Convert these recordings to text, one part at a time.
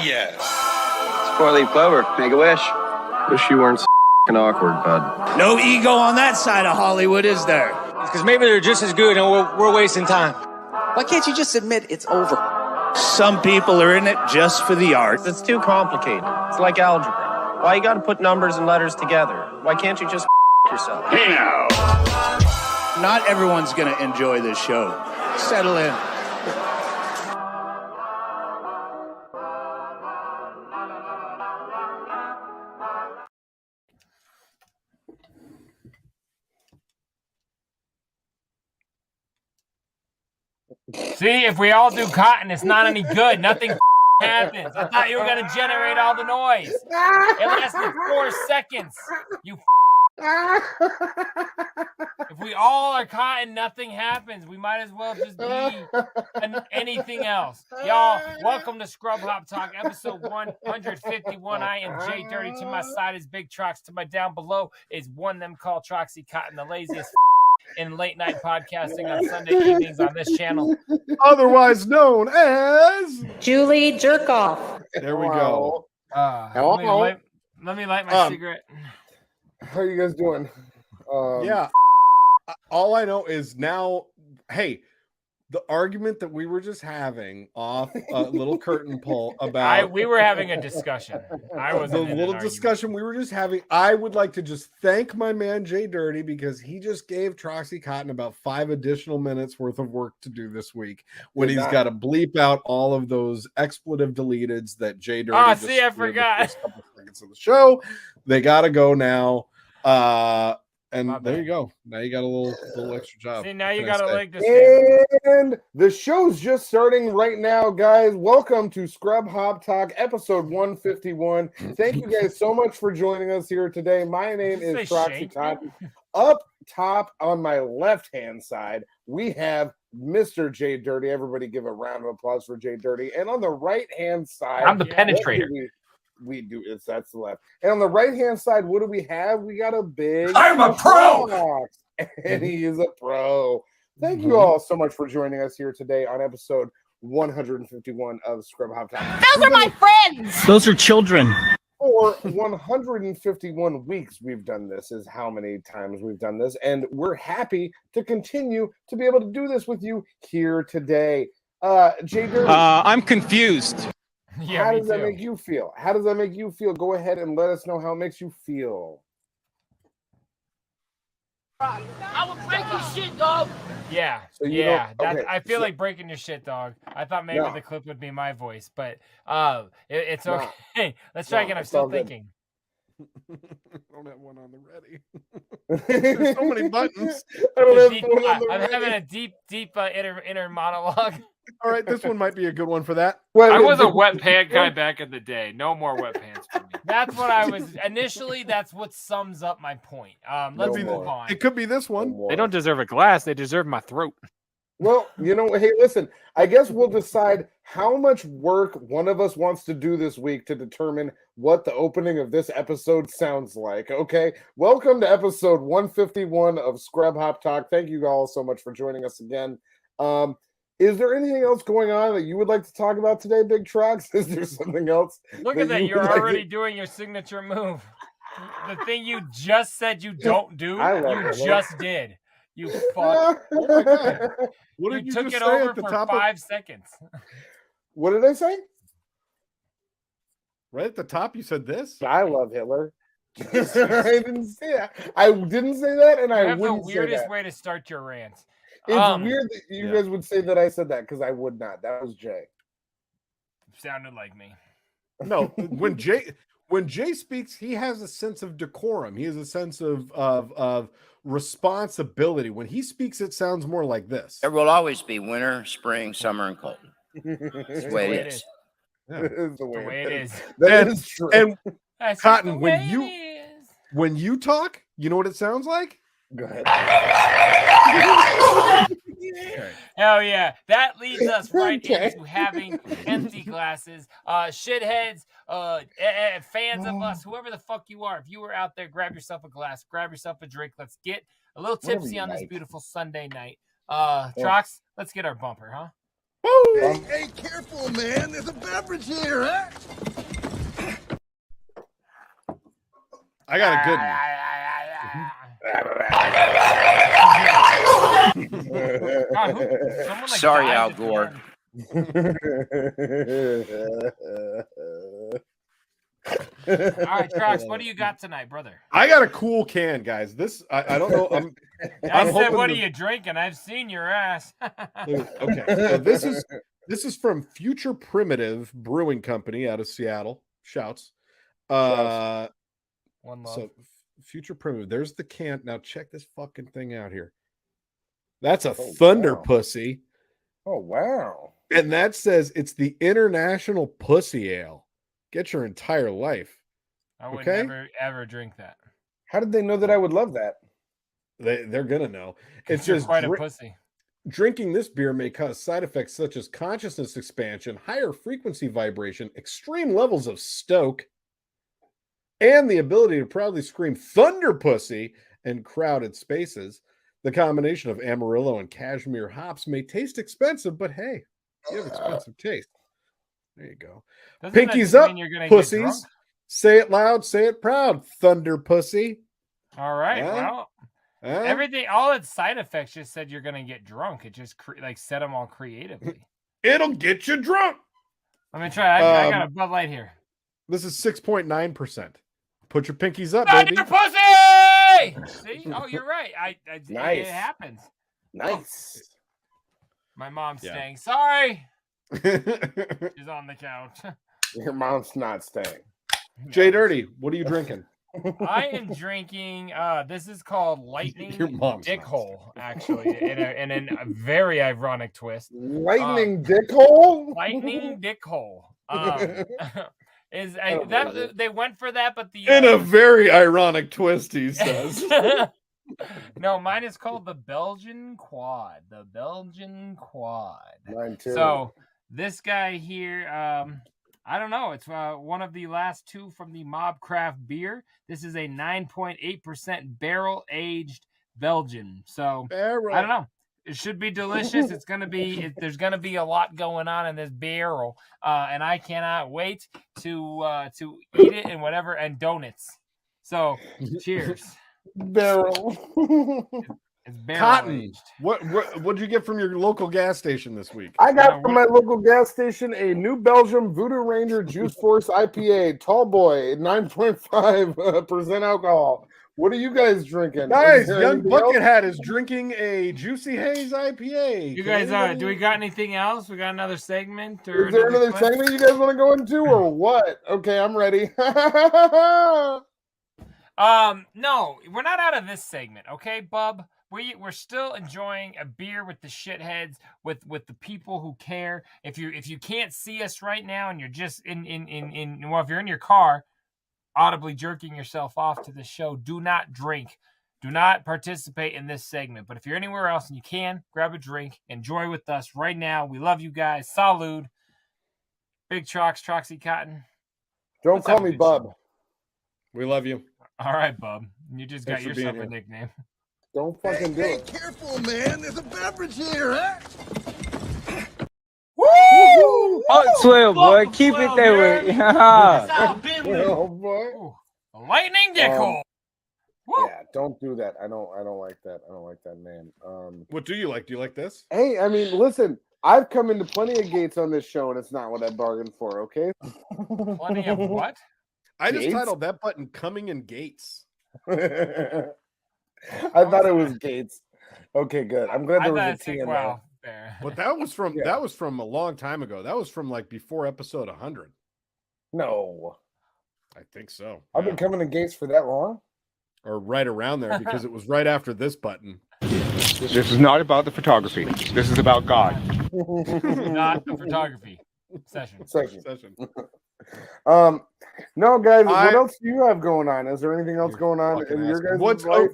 yes. It's four-leaf clover. Make a wish. Wish you weren't so awkward, bud. No ego on that side of Hollywood, is there? Because maybe they're just as good and we're wasting time. Why can't you just admit it's over? Some people are in it just for the art. It's too complicated. It's like algebra. Why you gotta put numbers and letters together? Why can't you just yourself? Hey now. Not everyone's going to enjoy this show. Settle in. See, if we all do cotton, it's not any good. Nothing happens. I thought you were going to generate all the noise. It lasted 4 seconds. You If we all are cotton, nothing happens. We might as well just be anything else. Y'all, welcome to Scrub Hop Talk, episode 151. I am JDirty. To my side is Big Trox. To my down below is one them called Troxy Cotton, the laziest in late night podcasting on Sunday evenings on this channel. Otherwise known as Julie Jerkoff. There we go. Let me light my cigarette. How are you guys doing? Yeah. All I know is now, hey, the argument that we were just having off a little curtain pull about we were having a discussion. I was the little discussion we were just having. I would like to just thank my man JDirty because he just gave Troxy Cotton about 5 additional minutes worth of work to do this week when he's got to bleep out all of those expletive deleteds that JDirty. Oh, see, I forgot. The first couple seconds of the show. They got to go now. And there you go. Now you got a little extra job. See, now you got a leg to stand. And the show's just starting right now, guys. Welcome to Scrub Hop Talk, episode 151. Thank you guys so much for joining us here today. My name is Troxy Cotton. Up top on my left-hand side, we have Mr. JDirty. Everybody give a round of applause for JDirty. And on the right-hand side, I'm the penetrator. We do that's the left. And on the right hand side, what do we have? We got a big I'm a pro, Trox, and he is a pro. Thank you all so much for joining us here today on episode 151 of Scrub Hop Time. Those are my friends. Those are children. For 151 weeks we've done this is how many times we've done this, and we're happy to continue to be able to do this with you here today. JDirty, I'm confused. Yeah, how does that make you feel? How does that make you feel? Go ahead and let us know how it makes you feel. I will break your shit, dog. Yeah, So I feel like breaking your shit, dog. I thought maybe the clip would be my voice, but it's okay. No. Let's try again. I'm still thinking. I don't have one on the ready. There's so many buttons. I'm having a deep inner monologue. All right, this one might be a good one for that. I was a wet pant guy back in the day. No more wet pants for me. That's what I was initially. That's what sums up my point. Let's move on. It could be this one. They don't deserve a glass. They deserve my throat. Well, hey, listen, I guess we'll decide how much work one of us wants to do this week to determine what the opening of this episode sounds like. Okay, welcome to episode 151 of Scrub Hop Talk. Thank you all so much for joining us again. Is there anything else going on that you would like to talk about today, Big Trox? Is there something else? Look at that. You're already doing your signature move. The thing you just said you don't do, you just did. You fuck. Oh my God. What did you took just it say over at the for top 5 seconds. What did I say? Right at the top, you said this? I love Hitler. I didn't say that. I didn't say that, and I wouldn't say that. The weirdest way to start your rants. It's weird that you guys would say that I said that because I would not. That was Jay. Sounded like me. No, when Jay speaks, he has a sense of decorum. He has a sense of responsibility. When he speaks, it sounds more like this. There will always be winter, spring, summer, and cold. That's the way it is. Yeah. That is the way it is. That is true. And That's Cotton, the way when you talk, you know what it sounds like? Go ahead. Hell yeah. That leads us right into having empty glasses. Shitheads, fans of us, whoever the fuck you are. If you were out there, grab yourself a glass, grab yourself a drink. Let's get a little tipsy on this beautiful Sunday night. Trox, let's get our bumper, huh? Hey, careful, man. There's a beverage here, huh? I got a good one. God, Sorry, Al Gore. All right, Trox, what do you got tonight, brother? I got a cool can, guys. This I don't know. I said, hoping what are you drinking? I've seen your ass. Okay, so this is from Future Primitive Brewing Company out of Seattle. Shouts. One love. So Future Primitive. There's the can. Now check this fucking thing out here. That's a Thunder Pussy. Oh wow! And that says it's the International Pussy Ale. Get your entire life. I would never ever drink that. How did they know that I would love that? They're gonna know. It's You're just quite a pussy. Drinking this beer may cause side effects such as consciousness expansion, higher frequency vibration, extreme levels of stoke, and the ability to proudly scream "Thunder Pussy" in crowded spaces. The combination of Amarillo and Cashmere hops may taste expensive, but hey, you have expensive taste. There you go. Pinkies up, pussies. Say it loud, say it proud. Thunder Pussy. All right. Well, everything, all its side effects just said you're gonna get drunk. It just set them all creatively. It'll get you drunk. Let me try. I got a Bud Light here. This is 6.9%. Put your pinkies up, Thunder baby. Pussy. See? Oh, you're right. Nice. It happens. Nice. My mom's staying. Sorry. She's on the couch. Your mom's not staying. JDirty, what are you drinking? I am drinking. This is called Lightning Dickhole, actually, in a very ironic twist. Lightning Dickhole. Lightning Dickhole. They went for that, but the in a very ironic twist, he says. No, mine is called the Belgian Quad. The Belgian Quad. Mine too. So this guy here, I don't know. It's one of the last two from the Mob Craft beer. This is a 9.8% barrel aged Belgian. So I don't know. It should be delicious. It's gonna be. There's gonna be a lot going on in this barrel, and I cannot wait to eat it and whatever and donuts. So cheers. Barrel. It's barrel Cotton. aged. What'd you get from your local gas station this week? I got from my local gas station a New Belgium Voodoo Ranger Juice Force IPA, tall boy, 9.5% alcohol. What are you guys drinking? Nice. Young Buckethead is drinking a Juicy Haze IPA. You guys, do we got anything else? We got another segment? Or is there another segment you guys want to go into or what? Okay, I'm ready. No, we're not out of this segment, okay, bub? We're still enjoying a beer with the shitheads, with the people who care. If you can't see us right now and you're just if you're in your car, audibly jerking yourself off to the show, do not drink. Do not participate in this segment. But if you're anywhere else and you can, grab a drink, enjoy with us right now. We love you guys. Salud. Big Trox, Troxy Cotton. Don't call me Bub. Show. We love you. All right, Bub. You just got yourself a nickname. Don't fucking do it. Careful, man. There's a beverage here, huh? Woo! Oh, swell, boy. Keep it that way. Oh, boy. Ooh, lightning Dickhole. Yeah, don't do that. I don't like that. I don't like that, man. What do you like? Do you like this? Hey, I mean, listen, I've come into plenty of gates on this show, and it's not what I bargained for, okay? Plenty of what? I just titled that button Coming in Gates. I thought it was Gates. Okay, good. I'm glad there was a T in there. But that was from a long time ago. That was from like before episode 100. No. I think so. I've been coming to Gates for that long? Or right around there because it was right after this button. This is not about the photography. This is about God. Not the photography session. No, guys. What else do you have going on? Is there anything else going on in your guys' life?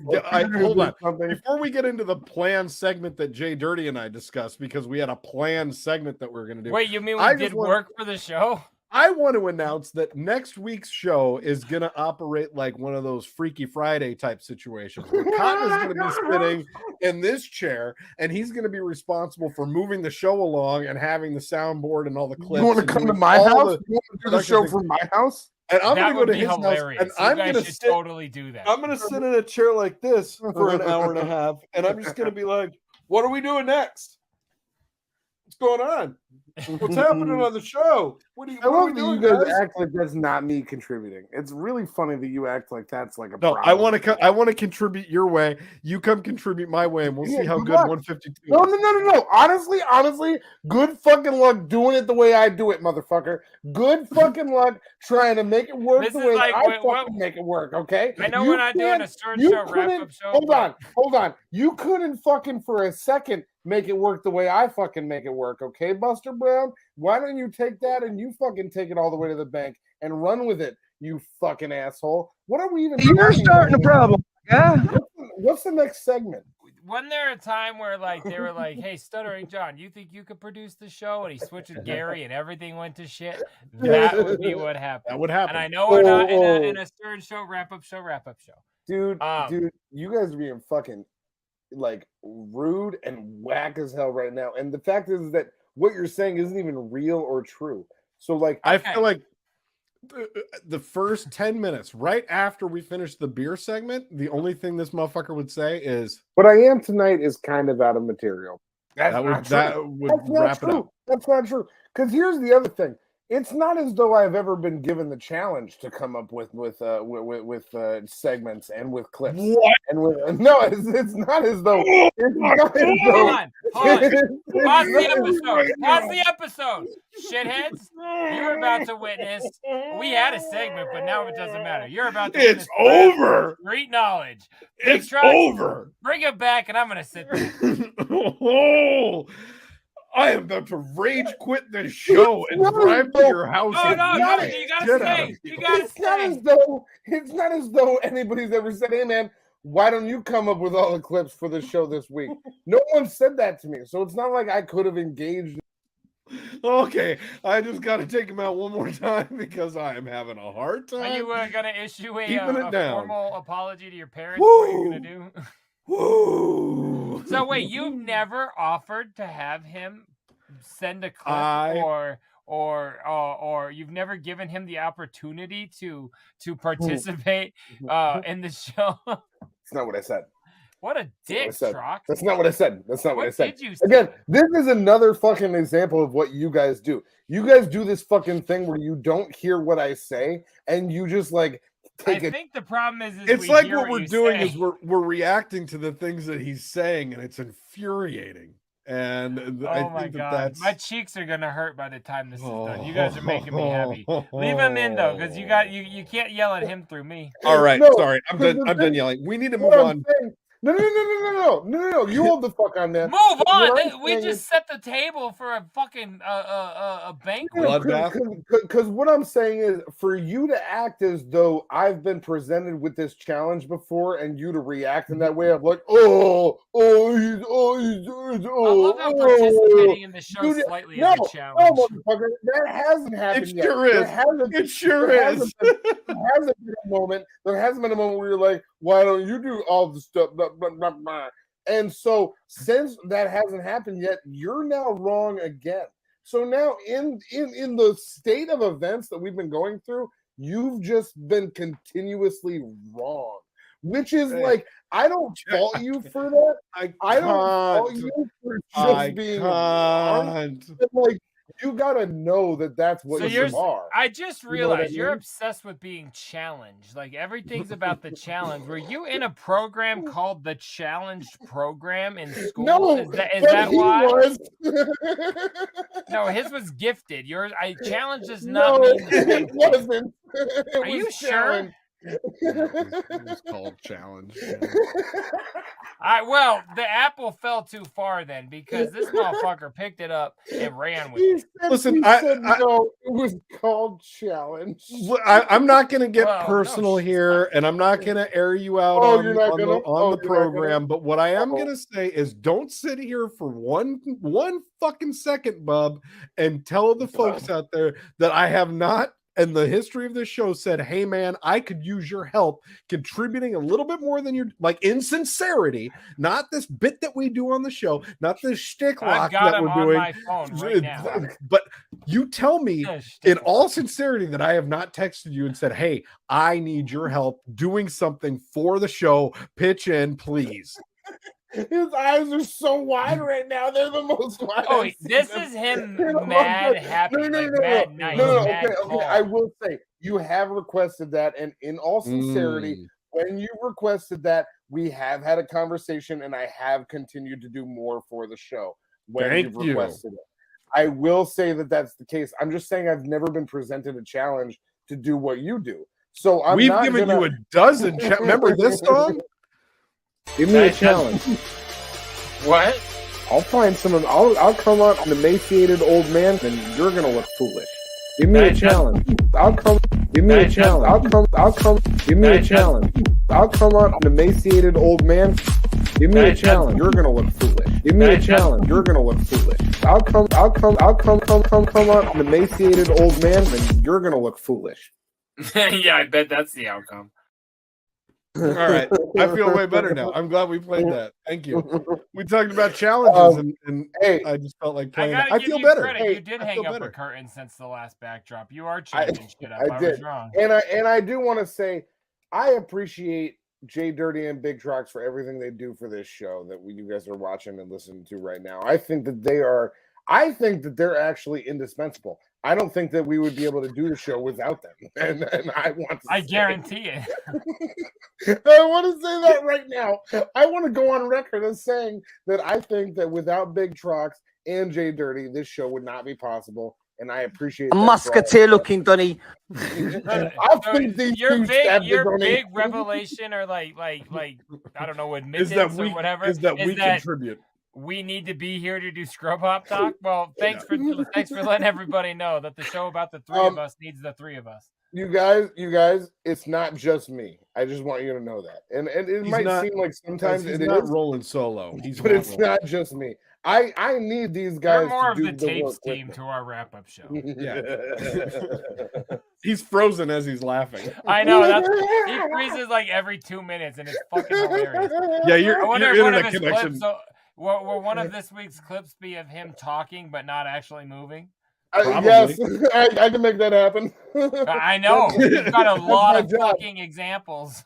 Hold on. Before we get into the planned segment that JDirty and I discussed, because we had a planned segment that we were going to do. Wait, you mean we did work for the show? I want to announce that next week's show is going to operate like one of those Freaky Friday type situations. Where Cotton is going to be sitting in this chair, and he's going to be responsible for moving the show along and having the soundboard and all the clips. You want to come to my house? You want to do the show from my house? And I'm That going to go would to be his hilarious. house, and I'm going to should sit. totally do that. I'm going to sit in a chair like this for an hour and a half, and I'm just going to be like, "What are we doing next? What's going on? What's happening on the show? What are I love we that doing, you guys guys?" act like that's not me contributing. It's really funny that you act like that's like a No, problem. I want to contribute your way. You come contribute my way, and we'll see how good luck. 152 No, is. no. Honestly, good fucking luck doing it the way I do it, motherfucker. Good fucking luck trying to make it work This the is way like I fucking make it work, okay? I know You we're not doing a Stern you Show wrap-up couldn't- show. Hold on. You couldn't fucking for a second make it work the way I fucking make it work, okay, Buster Brown? Why don't you take that and you fucking take it all the way to the bank and run with it, you fucking asshole? What are we even? You're starting a problem, guy. What's the next segment? Wasn't there a time where like they were like, "Hey, Stuttering John, you think you could produce the show?" And he switched with Gary, and everying went to shit. That would be what happened. That would happen. And I know we're not in a Stern Show wrap-up show. Dude, you guys are being fucking like rude and whack as hell right now. And the fact is that what you're saying isn't even real or true. So like, I feel like the first 10 minutes, right after we finish the beer segment, the only thing this motherfucker would say is, "What I am tonight is kind of out of material." That would wrap it up. That's not true. Because here's the other thing: it's not as though I've ever been given the challenge to come up with segments and with clips. What? And with no, it's not as though. It's not as though. Hold on. Pause the episode. Shitheads, you're about to witness. We had a segment, but now it doesn't matter. You're about to witness. It's over. Street knowledge. It's Trox, over. Bring it back, and I'm gonna sit there. Oh, I am about to rage quit this show and drive to your house. No, and you gotta stay. You gotta It's not as though anybody's ever said, "Hey, man, why don't you come up with all the clips for the show this week?" No one said that to me, so it's not like I could have engaged. Okay, I just got to take him out one more time because I am having a hard time. Are you gonna issue a formal apology to your parents? Woo! What you're gonna do? Woo! So wait, you've never offered to have him send a clip, or you've never given him the opportunity to participate in the show? That's not what I said. What a dick, Trox. That's not what I said. That's not what I said. Did you say? Again, this is another fucking example of what you guys do. You guys do this fucking thing where you don't hear what I say and you just like take it. I think the problem is It's like what we're doing is we're reacting to the things that he's saying, and it's infuriating. And I think that's my cheeks are gonna hurt by the time this is done. You guys are making me happy. Leave him in though, because you can't yell at him through me. All right, No, sorry, I'm done yelling. We need to move on. No. You hold the fuck on, man. Move on. What I'm We saying just set the table for a fucking a banquet. Bloodbath. Because what I'm saying is, for you to act as though I've been presented with this challenge before, and you to react in that way of like, I love how participating in the show slightly is a challenge. No, motherfucker, that hasn't happened yet. It sure is. There hasn't been a moment. There hasn't been a moment where you're like, "Why don't you do all the stuff?" Blah, blah, blah, blah. And so, since that hasn't happened yet, you're now wrong again. So now, in the state of events that we've been going through, you've just been continuously wrong. Which is like, I don't fault you for that. I don't fault you for just being wrong. But like, you gotta know that that's what you are. I just realized you know you're obsessed with being challenged. Like everything's about the challenge. Were you in a program called the Challenged Program in school? No, is that why? Was. No, his was gifted. Yours, challenge does not mean the same it wasn't. Are you sure? It was called challenge. Well, the apple fell too far then, because this motherfucker picked it up and ran with it. Listen, no, it was called challenge. I'm not going to get personal here, and I'm not going to air you out on the program. But what I am going to say is, don't sit here for one fucking second, bub, and tell the folks out there that I have not and the history of this show said, hey man, I could use your help contributing a little bit more than you're like in sincerity, not this bit that we do on the show, not this shtick lock that we're doing. My phone right now. But you tell me in all sincerity that I have not texted you and said, hey, I need your help doing something for the show. Pitch in, please. His eyes are so wide right now. They're the most wide. Oh, this is him mad happy, mad nice. Okay. I will say you have requested that, and in all sincerity, when you requested that, we have had a conversation, and I have continued to do more for the show when you've requested it. I will say that that's the case. I'm just saying I've never been presented a challenge to do what you do. So we've given you a dozen. Remember this song? Give me a challenge. What? I'll find someone. I'll come out an emaciated old man, and you're gonna look foolish. Give me a challenge. I'll come. Give me a challenge. I'll come. Give me a challenge. I'll come out an emaciated old man. Give me a challenge. You're gonna look foolish. Give me a challenge. You're gonna look foolish. I'll come out an emaciated old man, and you're gonna look foolish. Yeah, I bet that's the outcome. All right. I feel way better now. I'm glad we played that. Thank you. We talked about challenges and hey, I just felt like playing I feel better. Hey, you did hang up a curtain since the last backdrop. You are changing shit up. I was wrong. And I do want to say I appreciate JDirty and Big Trox for everything they do for this show that you guys are watching and listening to right now. I think that they're actually indispensable. I don't think that we would be able to do the show without them. And I guarantee it. I want to say that right now. I want to go on record as saying that I think that without Big Trox and JDirty, this show would not be possible. And I appreciate a musketeer looking Donny. Your big revelation or like I don't know, admittance or whatever is that we contribute. We need to be here to do Scrub Hop Talk. Well, thanks for letting everybody know that the show about the three of us needs the three of us. You guys, it's not just me. I just want you to know that. And it might seem like sometimes he's not rolling solo. But it's not just me. I need these guys. They're more to of the tapes team to our wrap-up show. Yeah. He's frozen as he's laughing. I know. He freezes like every 2 minutes, and it's fucking hilarious. Yeah, your internet connection. Will one of this week's clips be of him talking but not actually moving? Yes, I can make that happen. I know. You've got a lot of fucking examples.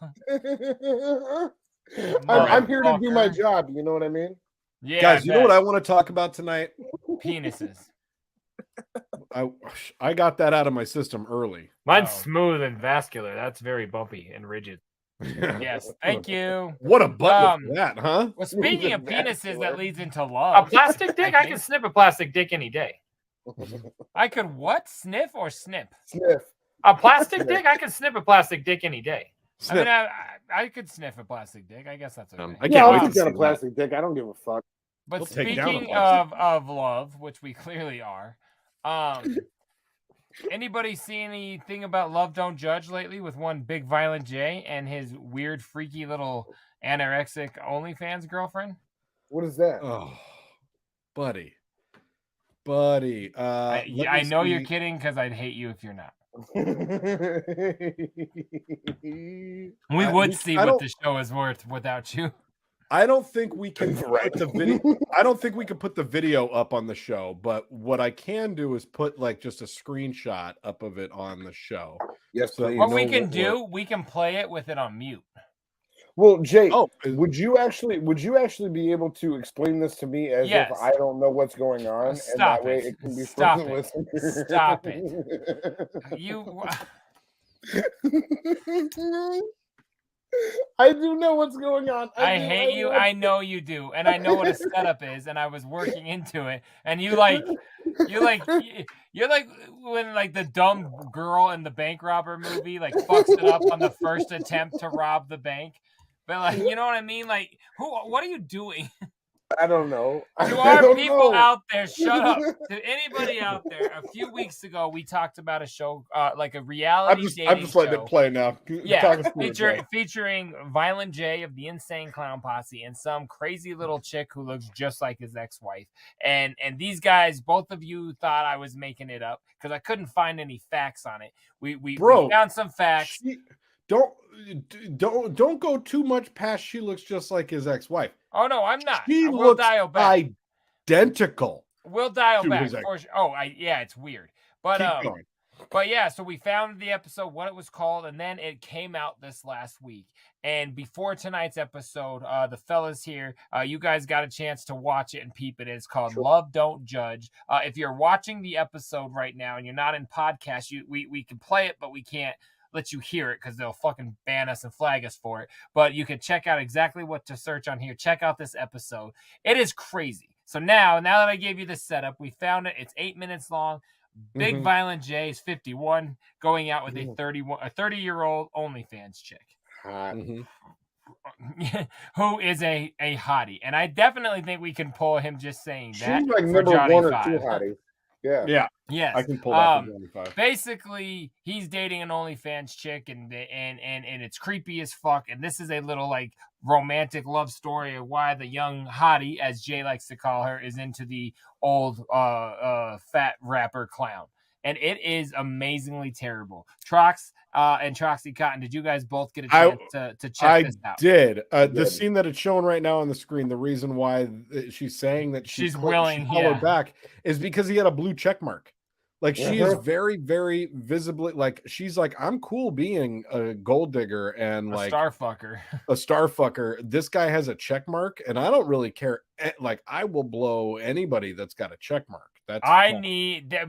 I'm here to do my job. You know what I mean? Yeah, guys, you know what I want to talk about tonight? Penises. I got that out of my system early. Mine's smooth and vascular. That's very bumpy and rigid. Yes, thank you. What a butt with that, huh? Well, speaking of penises, that leads into love. A plastic dick? I can snip a plastic dick any day. I could what? Sniff or snip? Sniff. A plastic dick? I can snip a plastic dick any day. Snip. I mean, I could sniff a plastic dick. I guess that's okay. I'll get a plastic dick. I don't give a fuck. But speaking of love, which we clearly are, anybody see anything about Love Don't Judge lately with one Big Violent J and his weird, freaky little anorexic OnlyFans girlfriend? What is that? Oh, buddy. I know you're kidding because I'd hate you if you're not. We would see what the show is worth without you. I don't think we can put the video. I don't think we can put the video up on the show, but what I can do is put like just a screenshot up of it on the show. Yes, so what we can do, we can play it with it on mute. Well, Jay, would you actually be able to explain this to me as if I don't know what's going on, and that way it can be Stop for the listener? Stop it! You. I do know what's going on. I hate you. I know you do, and I know what a setup is, and I was working into it. And you're like when like the dumb girl in the bank robber movie like fucks it up on the first attempt to rob the bank. But like, you know what I mean? Like, what are you doing? I don't know. To our people out there, shut up. To anybody out there, a few weeks ago we talked about a show, like a reality dating I'm just letting show. it play now. Yeah, featuring Violent J of the Insane Clown Posse and some crazy little chick who looks just like his ex-wife. And these guys, both of you thought I was making it up because I couldn't find any facts on it. We found some facts. Don't go too much past. She looks just like his ex-wife. Oh no, I'm not. She we'll looks dial back. identical. We'll dial back. For sure. Oh, yeah, it's weird. But yeah, so we found the episode, what it was called, and then it came out this last week. And before tonight's episode, the fellas here, you guys got a chance to watch it and peep it. It's called Love Don't Judge. If you're watching the episode right now and you're not in podcast, we can play it, but we can't let you hear it because they'll fucking ban us and flag us for it. But you can check out exactly what to search on here. Check out this episode. It is crazy. So now that I gave you the setup, we found it. It's 8 minutes long. Big Violent J is 51, going out with a 30-year-old OnlyFans chick. Who is a hottie. And I definitely think we can pull him just saying that. She's like for number Johnny 1 or 5. 2 hottie. Yeah. Yes. I can pull that for Johnny 5. Basically, he's dating an OnlyFans chick, and it's creepy as fuck. And this is a little like romantic love story of why the young hottie, as Jay likes to call her, is into the old fat rapper clown. And it is amazingly terrible. Trox and Troxy Cotton, did you guys both get a chance to check this out? I did. The scene that it's showing right now on the screen, the reason why she's saying that she's willing to follow back is because he had a blue check mark. Like, she is very, very visibly, like, she's like, I'm cool being a gold digger and like a star fucker. This guy has a check mark, and I don't really care. Like, I will blow anybody that's got a check mark. That's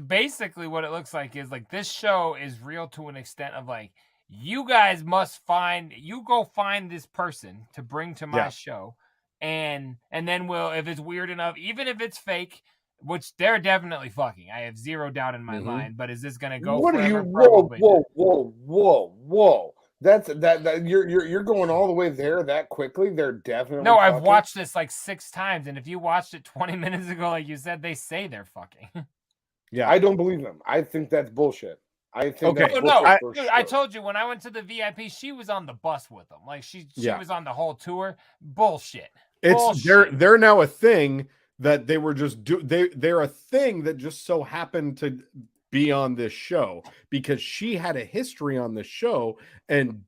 basically what it looks like is like this show is real to an extent of like, you guys must go find this person to bring to my show, and then if it's weird enough, even if it's fake, which they're definitely fucking, I have zero doubt in my mind. But is this gonna go? What forever? are you? Whoa! That's you're going all the way there that quickly. They're definitely no. I've watched this like 6 times, and if you watched it 20 minutes ago, like you said, they say they're fucking. Yeah, I don't believe them. I think that's bullshit. I think I told you when I went to the VIP, she was on the bus with them. Like she was on the whole tour. Bullshit. They're now a thing that they were just they're a thing that just so happened to be on this show because she had a history on this show, and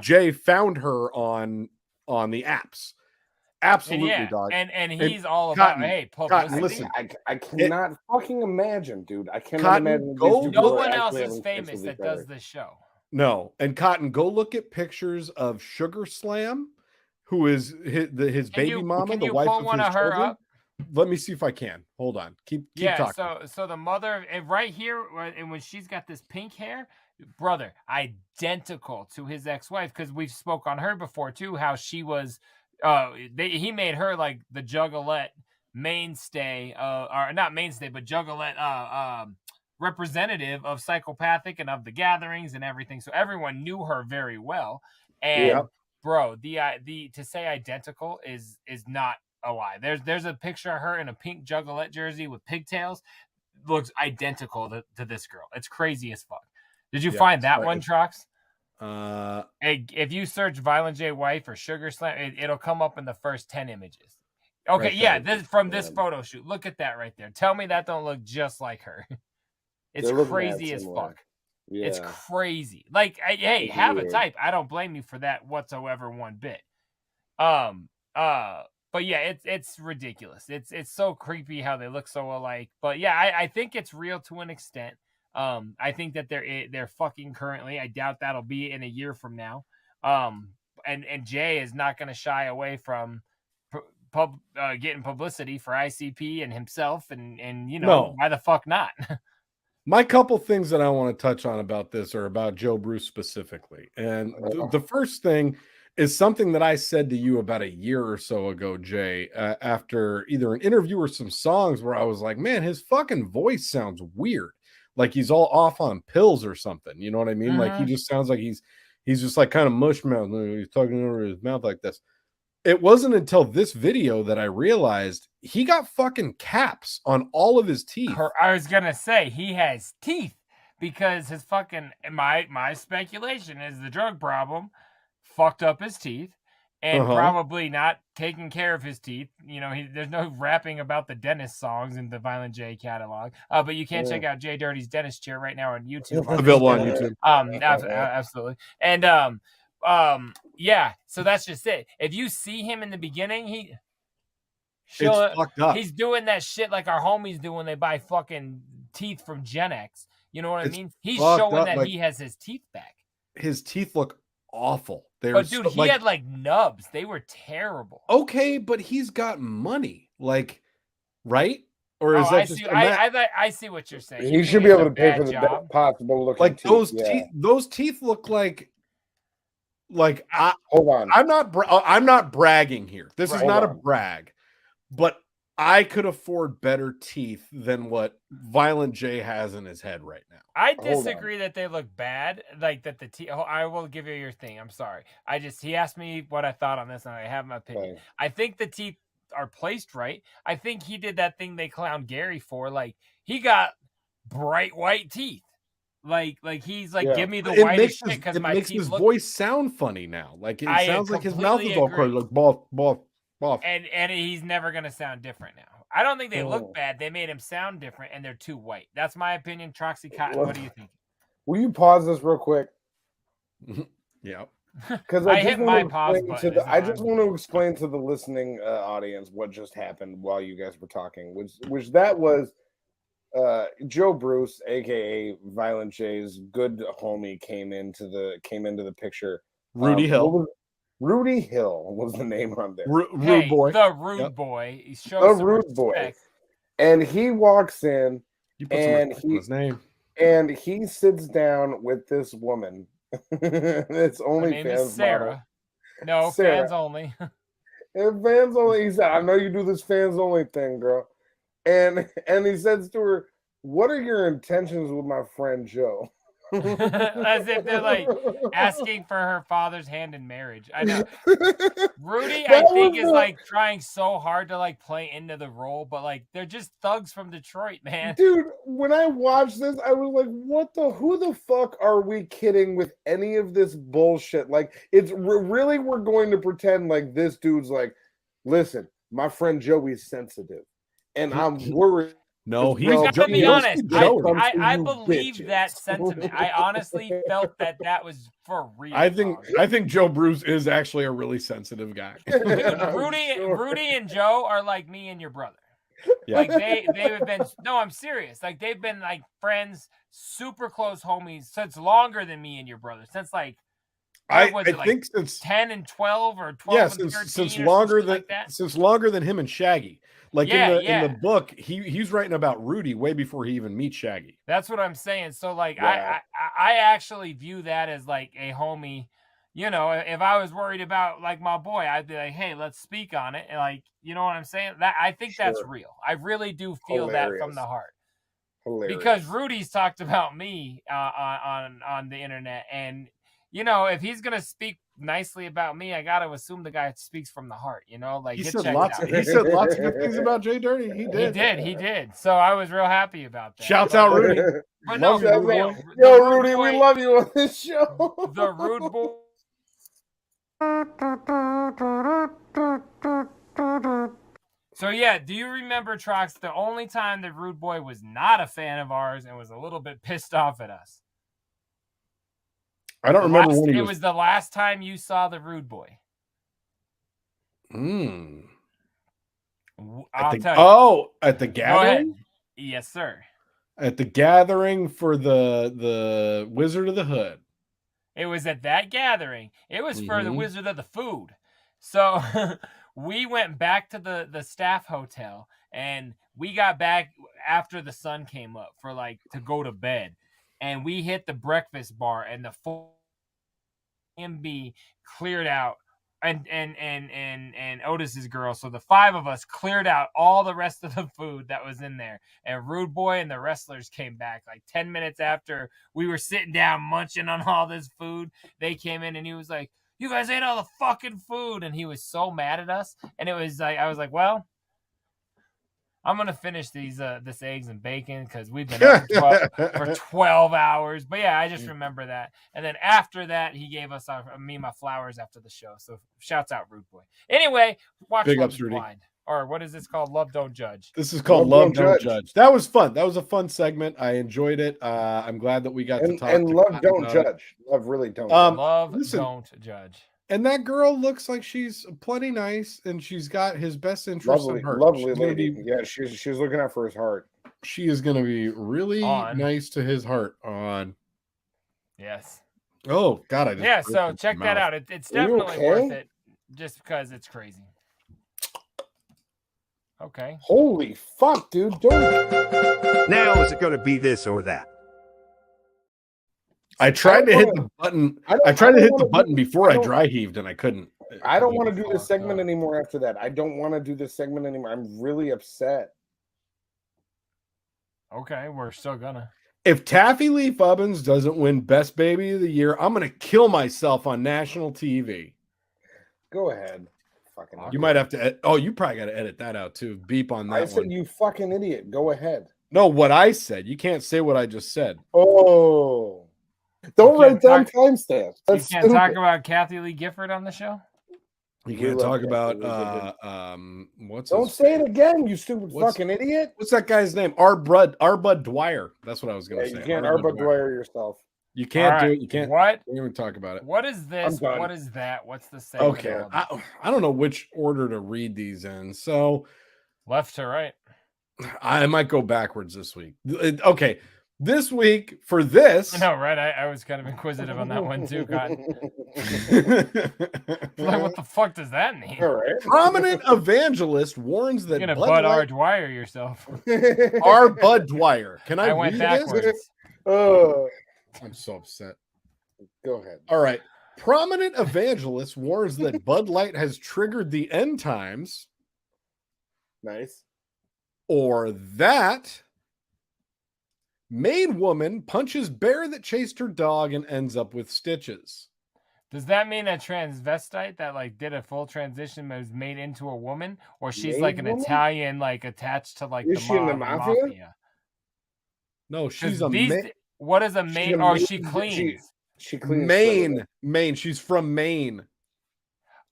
Jay found her on the apps. Absolutely, dog. And he's all about publicity. Listen, I cannot fucking imagine, dude. I cannot imagine. No one else is famous that does this show. No, and Cotton, go look at pictures of Sugar Slam, who is his baby mama, the wife of his children. Up? Let me see if I can. Hold on. Keep talking. So the mother, and right here, and when she's got this pink hair, brother, identical to his ex-wife, because we've spoke on her before too. How she was, he made her like the Juggalette mainstay, or not mainstay, but Juggalette representative of Psychopathic and of the gatherings and everything. So everyone knew her very well. And bro, the to say identical is not a lie. There's a picture of her in a pink Juggalette jersey with pigtails. Looks identical to this girl. It's crazy as fuck. Did you find that one, Trox? If you search Violent J wife or Sugar Slam, it'll come up in the first 10 images. Okay, right, this from this photo shoot. Look at that right there. Tell me that don't look just like her. It's crazy as fuck. Yeah. It's crazy. Like, hey, have a type. I don't blame you for that whatsoever one bit. But yeah, it's ridiculous. It's so creepy how they look so alike. But yeah, I think it's real to an extent. I think that they're fucking currently. I doubt that'll be in a year from now. And Jay is not going to shy away from getting publicity for ICP and himself, and you know, why the fuck not? My couple things that I want to touch on about this are about Joe Bruce specifically. And the first thing is something that I said to you about a year or so ago, Jay, after either an interview or some songs where I was like, man, his fucking voice sounds weird. Like he's all off on pills or something. You know what I mean? Like he just sounds like he's just like kind of mush mouth. He's talking over his mouth like this. it wasn't until this video that I realized he got fucking caps on all of his teeth. I was gonna say he has teeth because his fucking my speculation is the drug problem fucked up his teeth and probably not taking care of his teeth. You know, there's no rapping about the dentist songs in the Violent J catalog. But you can check out JDirty's dentist chair right now on YouTube. Available on YouTube. Absolutely. And yeah, so that's just it. If you see him in the beginning, it's fucked up. He's doing that shit like our homies do when they buy fucking teeth from Gen X. You know what I mean? He's showing that he has his teeth back. His teeth look awful. But dude, he had like nubs. They were terrible. Okay, but he's got money, like, right? Or is that just I see what you're saying. He should be able to pay for the best possible looking like teeth. Those teeth look like hold on. I'm not bragging here. This is not a brag, but I could afford better teeth than what Violent J has in his head right now. I disagree that they look bad. Like that the teeth. I will give you your thing. I'm sorry. He asked me what I thought on this, and I have my opinion. Okay. I think the teeth are placed right. I think he did that thing they clowned Gary for. Like he got bright white teeth. Like he's like, give me the whitest shit because my makes teeth his look... voice sound funny now. Like it sounds like his mouth is all crazy, like boff. And he's never gonna sound different now. I don't think they look bad. They made him sound different, and they're too white. That's my opinion. Troxy Cotton, what do you think? Will you pause this real quick? Yeah. Because I just want to explain to the listening audience what just happened while you guys were talking, which that was Joe Bruce, aka Violent J's good homie, came into the picture. Rudy Hill. Rudy Hill was the name on there. Rude boy. The rude boy. He shows the rude boy. And he walks in and his name. And he sits down with this woman. It's only Her name is Sarah. No, Sarah. fans only. And fans only. He said, I know you do this fans only thing, girl. And he says to her, what are your intentions with my friend Joe? As if they're like asking for her father's hand in marriage. I know. Rudy, I think, is like trying so hard to like play into the role, but like they're just thugs from Detroit, man. Dude, when I watched this, I was like, who the fuck are we kidding with any of this bullshit? Like, it's really, we're going to pretend like this dude's like, listen, my friend Joey's sensitive, and I'm worried. No, he's gotta be honest. I believe that sentiment. I honestly felt that was for real. I think Joe Bruce is actually a really sensitive guy. Dude, Rudy and Joe are like me and your brother. Yeah. Like they have been. No, I'm serious. Like they've been like friends, super close homies since longer than me and your brother. Since like I think since 10 and 12 or 12 and 13 since longer than like that. Since longer than him and Shaggy. Like in the book, he's writing about Rudy way before he even meets Shaggy. That's what I'm saying. So like I actually view that as like a homie. You know, if I was worried about like my boy, I'd be like, hey, let's speak on it. And like, you know what I'm saying? That I think that's real. I really do feel that from the heart. Hilarious. Because Rudy's talked about me on the internet, and you know, if he's gonna speak nicely about me, I gotta assume the guy speaks from the heart. You know, like he said lots of good things about JDirty. He did. So I was real happy about that. Shouts out Rudy. But no, Yo, Rudy, we love you on this show. The rude boy. So yeah, do you remember, Trox, the only time that Rude Boy was not a fan of ours and was a little bit pissed off at us? I don't remember when it was the last time you saw the Rude Boy. I'll tell you. At the gathering? Yes, sir. At the gathering for the Wizard of the Hood. It was at that gathering. It was for the Wizard of the Food. So we went back to the staff hotel, and we got back after the sun came up for like to go to bed. And we hit the breakfast bar, and the full MB cleared out, and Otis's girl. So the five of us cleared out all the rest of the food that was in there. And Rude Boy and the wrestlers came back like 10 minutes after we were sitting down munching on all this food. They came in, and he was like, you guys ate all the fucking food. And he was so mad at us. And it was like, I was like, well, I'm going to finish this eggs and bacon because we've been up for 12 hours. But yeah, I just remember that. And then after that, he gave us my flowers after the show. So shouts out, Rude Boy. Anyway, watch Big Love ups, Is Rudy. Blind. Or what is this called? Love Don't Judge. This is called Love Don't Judge. That was fun. That was a fun segment. I enjoyed it. I'm glad that we got to talk. And Love Don't Judge. Love really don't. Love Don't Judge. And that girl looks like she's plenty nice, and she's got his best interest in her. Lovely lady. Yeah, she's looking out for his heart. She is going to be really nice to his heart. Yes. Oh God, so check that out. It's definitely worth it, just because it's crazy. Okay. Holy fuck, dude! Don't. Now is it going to be this or that? I tried to hit the button. I tried to hit the button before I dry heaved, and I couldn't. I don't want to do this segment anymore after that. I don't want to do this segment anymore. I'm really upset. Okay, we're still gonna. If Taffy Lee Fubbins doesn't win Best Baby of the Year, I'm gonna kill myself on national TV. Go ahead. Fucking. You might have to. You probably got to edit that out too. Beep on that one. I said you fucking idiot. Go ahead. No, what I said. You can't say what I just said. Oh. Don't write down timestamps. You can't talk about Kathy Lee Gifford on the show. You can't talk about Don't say it again, you stupid fucking idiot. What's that guy's name? R. Bud Dwyer. That's what I was going to say. You can't R. Bud Dwyer yourself. You can't do it. You can't. What? Don't even talk about it. What is this? What is that? What's the same? Okay, I don't know which order to read these in. So left to right. I might go backwards this week. Okay. This week for this. I know, right? I was kind of inquisitive on that one too, Cotton. Like, what the fuck does that mean? All right. Prominent evangelist warns that you're gonna Bud R. Dwyer yourself. R. Bud Dwyer. Can I went read backwards. This? I'm so upset. Go ahead. All right. Prominent evangelist warns that Bud Light has triggered the end times. Nice. Or that maid woman punches bear that chased her dog and ends up with stitches. Does that mean a transvestite that like did a full transition was made into a woman, or she's Maid like an woman? Italian, like attached to like Is she in the mafia? No, she's a what is a maid? Or she cleans. She cleans. Maine. She's from Maine.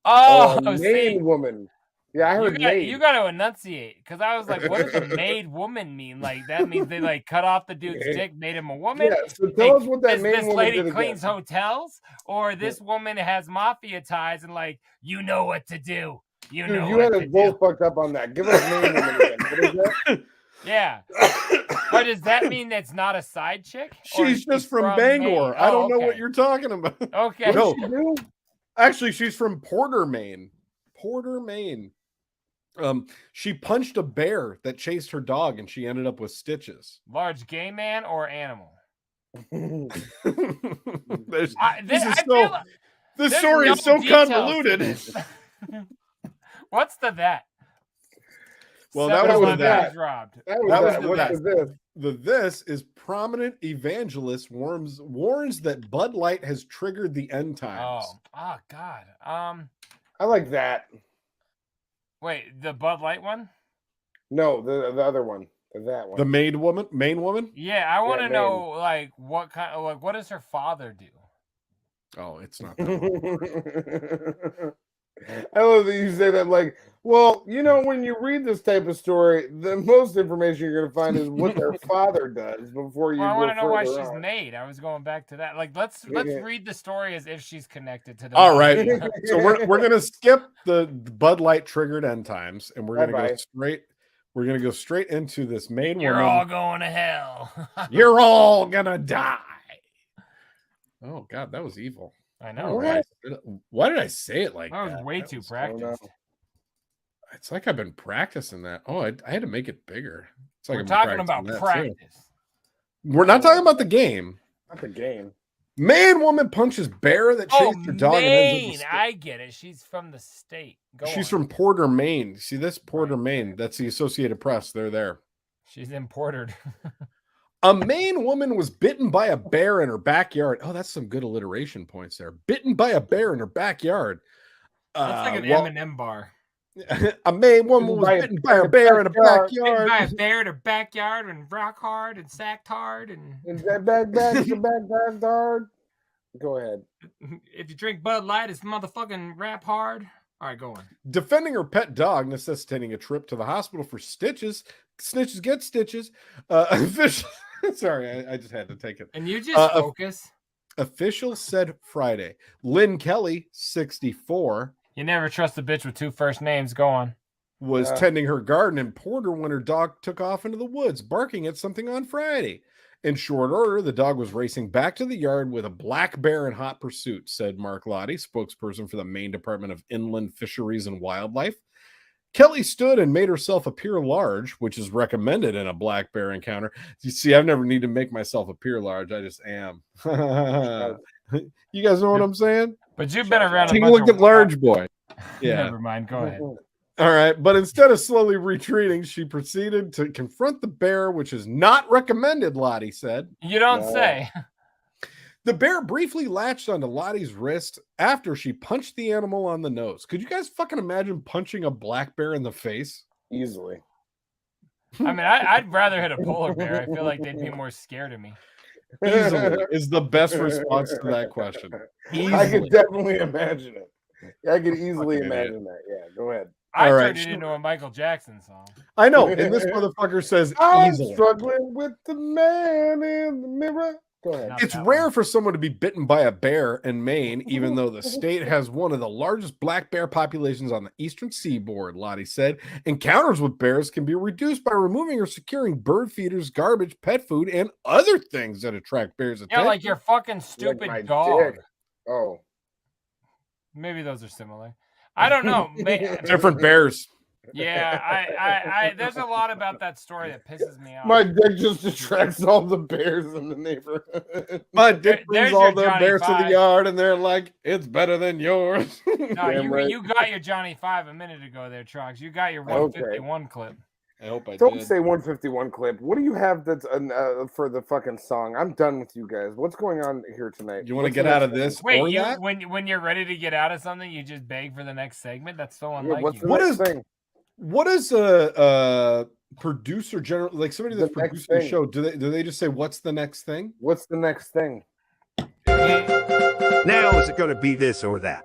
Oh, Maine woman. Yeah, I heard maid. You got to enunciate, because I was like, what does a maid woman mean? Like, that means they like cut off the dude's dick, made him a woman? Yeah, so tell us what that maid this woman lady did cleans again. hotels, or this woman has mafia ties and like, you know what to do. You Dude, know you what had to us both do. fucked up on that. Give us maid woman again. What is that? Yeah. Or does that mean that's not a side chick? Or She's is just she from Bangor. Maine? I don't know okay. what you're talking about. Okay. No. Actually, she's from Porter, Maine. Porter, Maine. She punched a bear that chased her dog, and she ended up with stitches. Large gay man or animal? This There's story is no so details to convoluted. this. What's the that? Well, that was the that. Robbed. That was That that. was What that. is this? The this is prominent evangelist warns that Bud Light has triggered the end times. Oh God. I like that. Wait, the Bud Light one? No, the other one. That one. The main woman? Yeah, I want to Maine. know like what kind of like what does her father do? Oh, it's not that one. I love that you say that. Like, well, you know, when you read this type of story, the most information you're going to find is what their father does before you. Well, I want to know why she's made. I was going back to that. Like, let's read the story as if she's connected to the. All right, so we're gonna skip the Bud Light triggered end times, and we're gonna go straight. We're gonna go straight into this main You're woman. all going to hell. You're all gonna die. Oh God, that was evil. I know. Why did I say it like that? That was way too practiced. It's like I've been practicing that. Oh, I had to make it bigger. It's like We're I've talking been about practicing that, practice. too. We're not talking about the game. Not the game. Man, woman punches bear that chased her dog. Maine. And I get it. She's from the state. She's from Porter, Maine. See this Porter, Maine. That's the Associated Press. They're there. She's imported. A Maine woman was bitten by a bear in her backyard. Oh, that's some good alliteration points there. Bitten by a bear in her backyard. That's like an Eminem bar. A Maine woman was bitten by a bear in a backyard. Bitten by a bear in her backyard and rock hard and sacked hard and backyard. Go ahead. If you drink Bud Light, it's motherfucking rap hard. All right, go on. Defending her pet dog, necessitating a trip to the hospital for stitches. Snitches get stitches. Sorry, I just had to take it. And you just focus. Officials said Friday. Lynn Kelly, 64. You never trust a bitch with two first names. Go on. Was tending her garden in Porter when her dog took off into the woods, barking at something on Friday. In short order, the dog was racing back to the yard with a black bear in hot pursuit, said Mark Lottie, spokesperson for the Maine Department of Inland Fisheries and Wildlife. Kelly stood and made herself appear large, which is recommended in a black bear encounter. You see, I've never needed to make myself appear large. I just am. You guys know what I'm saying? But you've been around Take a look at large boy. Yeah. Never mind. Go ahead. All right. But instead of slowly retreating, she proceeded to confront the bear, which is not recommended, Lottie said. You don't say. The bear briefly latched onto Lottie's wrist after she punched the animal on the nose. Could you guys fucking imagine punching a black bear in the face? Easily. I mean, I'd rather hit a polar bear. I feel like they'd be more scared of me. Easily is the best response to that question. Easily. I could definitely imagine it. I could easily imagine that. Yeah, go ahead. I turned it into a Michael Jackson song. I know, and this motherfucker says I'm easily. struggling with the man in the mirror. Go ahead. It's rare for someone to be bitten by a bear in Maine, even though the state has one of the largest black bear populations on the eastern seaboard, Lottie said. Encounters with bears can be reduced by removing or securing bird feeders, garbage, pet food, and other things that attract bears' attention. Yeah, like your fucking stupid Like my dog. dick. Oh. Maybe those are similar. I don't know. Different bears. Yeah, I there's a lot about that story that pisses me off. My dick just attracts all the bears in the neighborhood. My dick brings There's all your the Johnny bears to Five. the yard, and they're like, it's better than yours. No, Damn right. you got your Johnny 5 a minute ago there, Trox. You got your 151 clip. I hope I Don't did. say 151 clip. What do you have that's for the fucking song? I'm done with you guys. What's going on here tonight? You want to What's get the out of next this Wait, or you that? when you're ready to get out of something, you just beg for the next segment? That's so thing? unlike What's you. the next thing? What is a producer general, like somebody that's The next producing the thing. show? Do they just say what's the next thing? What's the next thing? Now is it going to be this or that?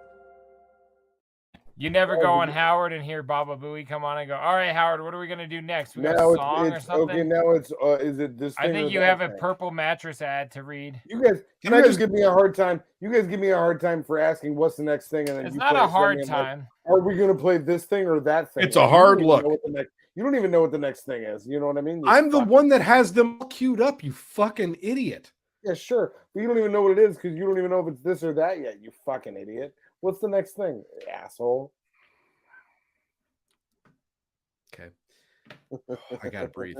You never go on Howard and hear Baba Booey come on and go, all right, Howard, what are we going to do next? We got Now a song or it's something? okay. Now it's is it this? I thing think or you that have a thing? purple mattress ad to read. You guys, Can you I guys just- give me a hard time. You guys give me a hard time for asking what's the next thing, and then It's you not play a something hard and like, time. are we going to play this thing or that thing? It's a Like, hard you don't even look. know what the next- You don't even know what the next thing is. You know what I mean? You I'm the fucking- one that has them all queued up, you fucking idiot. Yeah, sure, but you don't even know what it is because you don't even know if it's this or that yet. You fucking idiot. What's the next thing, asshole? Okay. I gotta breathe.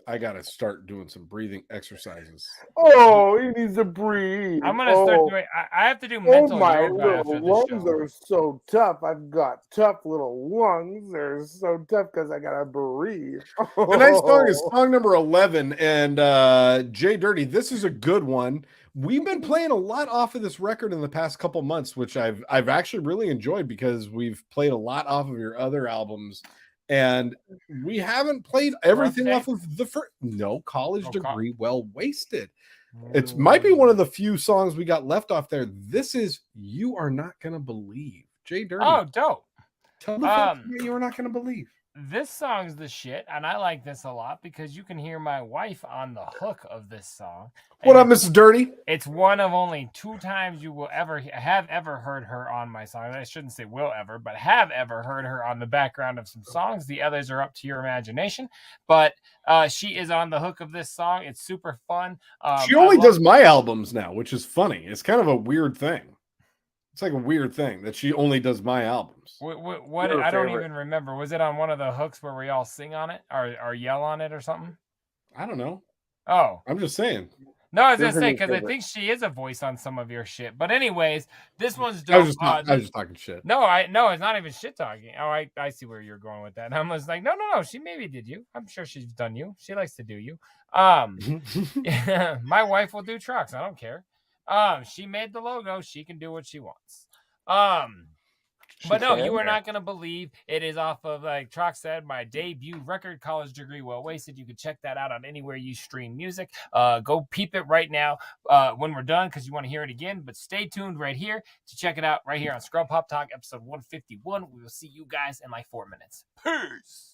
I gotta start doing some breathing exercises. Oh, he needs to breathe. I'm going to start doing, I have to do mental my yoga after little the lungs show. are so tough. I've got tough little lungs. They're so tough because I gotta breathe. The next song is song number 11, and JDirty, this is a good one. We've been playing a lot off of this record in the past couple months, which I've actually really enjoyed because we've played a lot off of your other albums, and we haven't played everything off of the first. No, College Degree Well Wasted. It might be one of the few songs we got left off there. This is You Are Not Gonna Believe. JDirty. Oh, dope. Tell the folks what You Are Not Gonna Believe. This song's the shit, and I like this a lot because you can hear my wife on the hook of this song. What up, Mrs. Dirty? It's one of only 2 times you will ever heard her on my song. I shouldn't say will ever, but have ever heard her on the background of some songs. The others are up to your imagination, but she is on the hook of this song. It's super fun. She only does my albums now, which is funny. It's kind of a weird thing. It's like a weird thing that she only does my albums. What I don't even remember. Was it on one of the hooks where we all sing on it or yell on it or something? I don't know. Oh, I'm just saying. No, I was gonna Who's her say new because I favorite? think she is a voice on some of your shit. But anyways, this one's I dope. was just talking shit. No, it's not even shit talking. Oh, I see where you're going with that. I was like, no, she maybe did you. I'm sure she's done you. She likes to do you. My wife will do Trox. I don't care. She made the logo. She can do what she wants. But no, you are not going to believe it is off of, like Trox said, my debut record, College Degree Well Wasted. You can check that out on anywhere you stream music. Go peep it right now when we're done because you want to hear it again. But stay tuned right here to check it out right here on Scrub Hop Talk, episode 151. We will see you guys in like 4 minutes. Peace.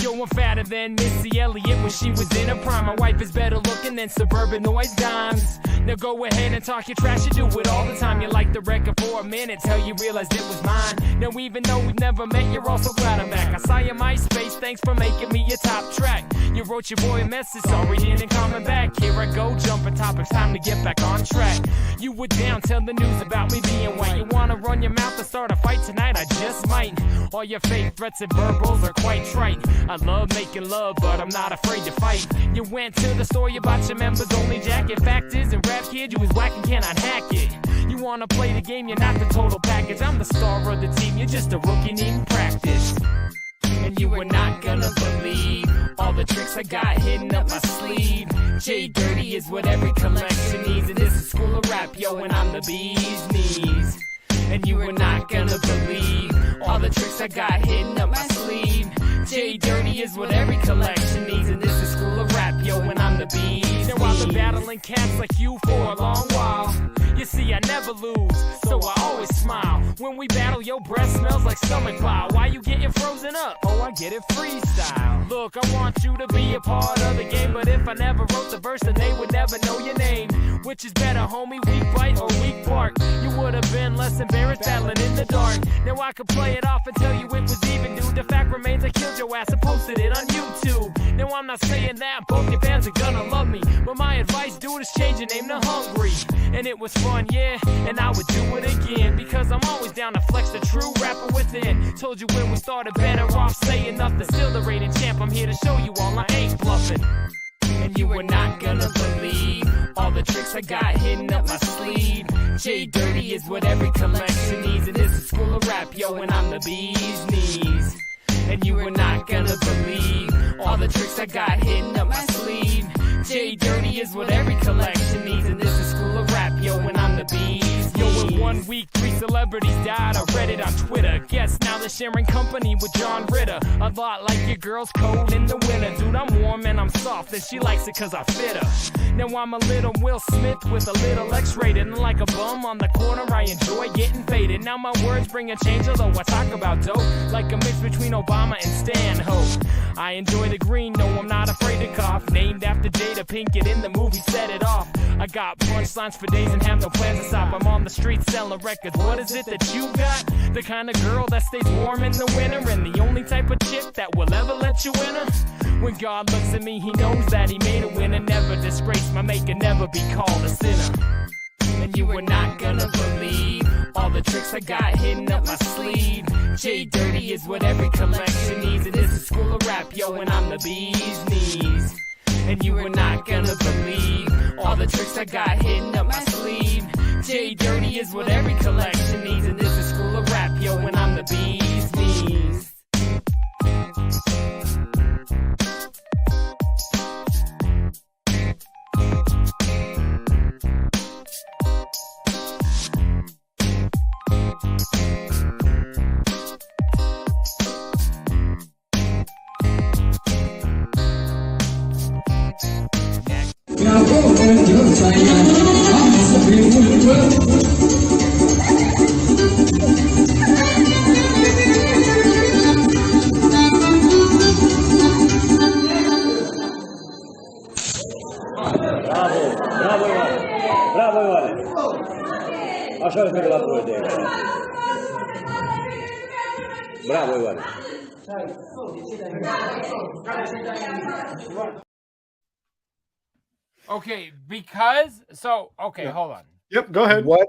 Yo, I'm fatter than Missy Elliott when she was in her prime. My wife is better looking than Suburban Noise Dimes. Now go ahead and talk your trash, you do it all the time. You like the record for a minute till you realized it was mine. Now even though we've never met, you're also glad I'm back. I saw your MySpace, thanks for making me your top track. You wrote your boy a message, sorry didn't comment back. Here I go, jumping topics, time to get back on track. You were down, tell the news about me being white. You wanna run your mouth and start a fight tonight? I just might. All your fake threats and verbals are quite trite. I love making love, but I'm not afraid to fight. You went to the store, you bought your members only jacket. Fact is, in rap kid, you was whack and cannot hack it. You wanna play the game, you're not the total package. I'm the star of the team, you're just a rookie needing practice. And you were not gonna believe all the tricks I got hidden up my sleeve. JDirty is what every collection needs, and this is School of Rap, yo, and I'm the bee's knees. And you were not gonna believe all the tricks I got hidden up my sleeve. JDirty is what every collection needs, and this is School of Rap, yo, and I'm the bee's. Now I've been battling cats like you for a long while. You see, I never lose, so I always smile. When we battle, your breath smells like stomach bile. Why you getting frozen up? Oh, I get it freestyle. Look, I want you to be a part of the game, but if I never wrote the verse, then they would never know your name. Which is better, homie, weak bite or weak bark? You would have been less embarrassed battling in the dark. Now I could play it off and tell you it was even, dude. The fact remains I killed your ass and posted it on YouTube. Now I'm not saying that both your fans are gonna love me, but my advice, dude, is change your name to Hungry. And it was fun, yeah, and I would do it again, because I'm always down to flex the true rapper within. Told you when we started, better off saying nothing. Still the reigning champ, I'm here to show you all I ain't bluffing. And you were not gonna believe all the tricks I got hidden up my sleeve. JDirty is what every collection needs, and this is School of Rap, yo, and I'm the bee's knees. And you were not gonna believe all the tricks I got hidden up my sleeve. JDirty is what every collection needs, and this is School of Rap, yo, and I'm the bee's. Yo, in 1 week, 3 celebrities died. I read it on Twitter. Guess now they're sharing company with John Ritter. A lot like your girl's cold in the winter. Dude, I'm warm and I'm soft, and she likes it cause I fit her. Now I'm a little Will Smith with a little X-rated, and like a bum on the corner, I enjoy getting faded. Now my words bring a change, although I talk about dope like a mix between Obama and Stanhope. I enjoy the green, no, I'm not afraid to cough. Named after Jada Pinkett in the movie Set It Off. I got punchlines for days and have no plans to stop. I'm on the street selling records. What is it that you got? The kind of girl that stays warm in the winter, and the only type of chick that will ever let you in her. When God looks at me, he knows that he made a winner. Never disgrace my maker, never be called a sinner. And you were not gonna believe all the tricks I got hidden up my sleeve. JDirty is what every collection needs, and this is School of Rap, yo, and I'm the bee's knees. And you were not gonna believe all the tricks I got hidden up my sleeve. JDirty is what every collection needs, and this is School of Rap, yo, and I'm the bee's knees. Bravo, Ivane. Okay, because hold on. Yep, go ahead. What?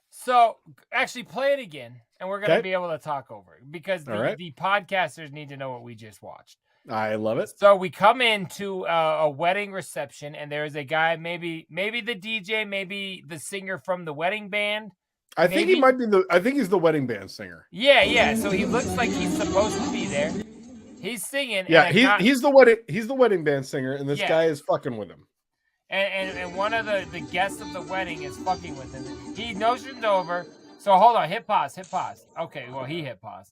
So actually play it again, and we're gonna Okay. be able to talk over it because the podcasters need to know what we just watched. I love it. So we come into a wedding reception, and there is a guy, maybe the DJ, maybe the singer from the wedding band. I think he might be I think he's the wedding band singer. Yeah. So he looks like he's supposed to be there. He's singing. Yeah, and he's the wedding band singer, and this guy is fucking with him. And one of the guests of the wedding is fucking with him. He notions over. So hold on, hit pause. Okay, well he hit pause.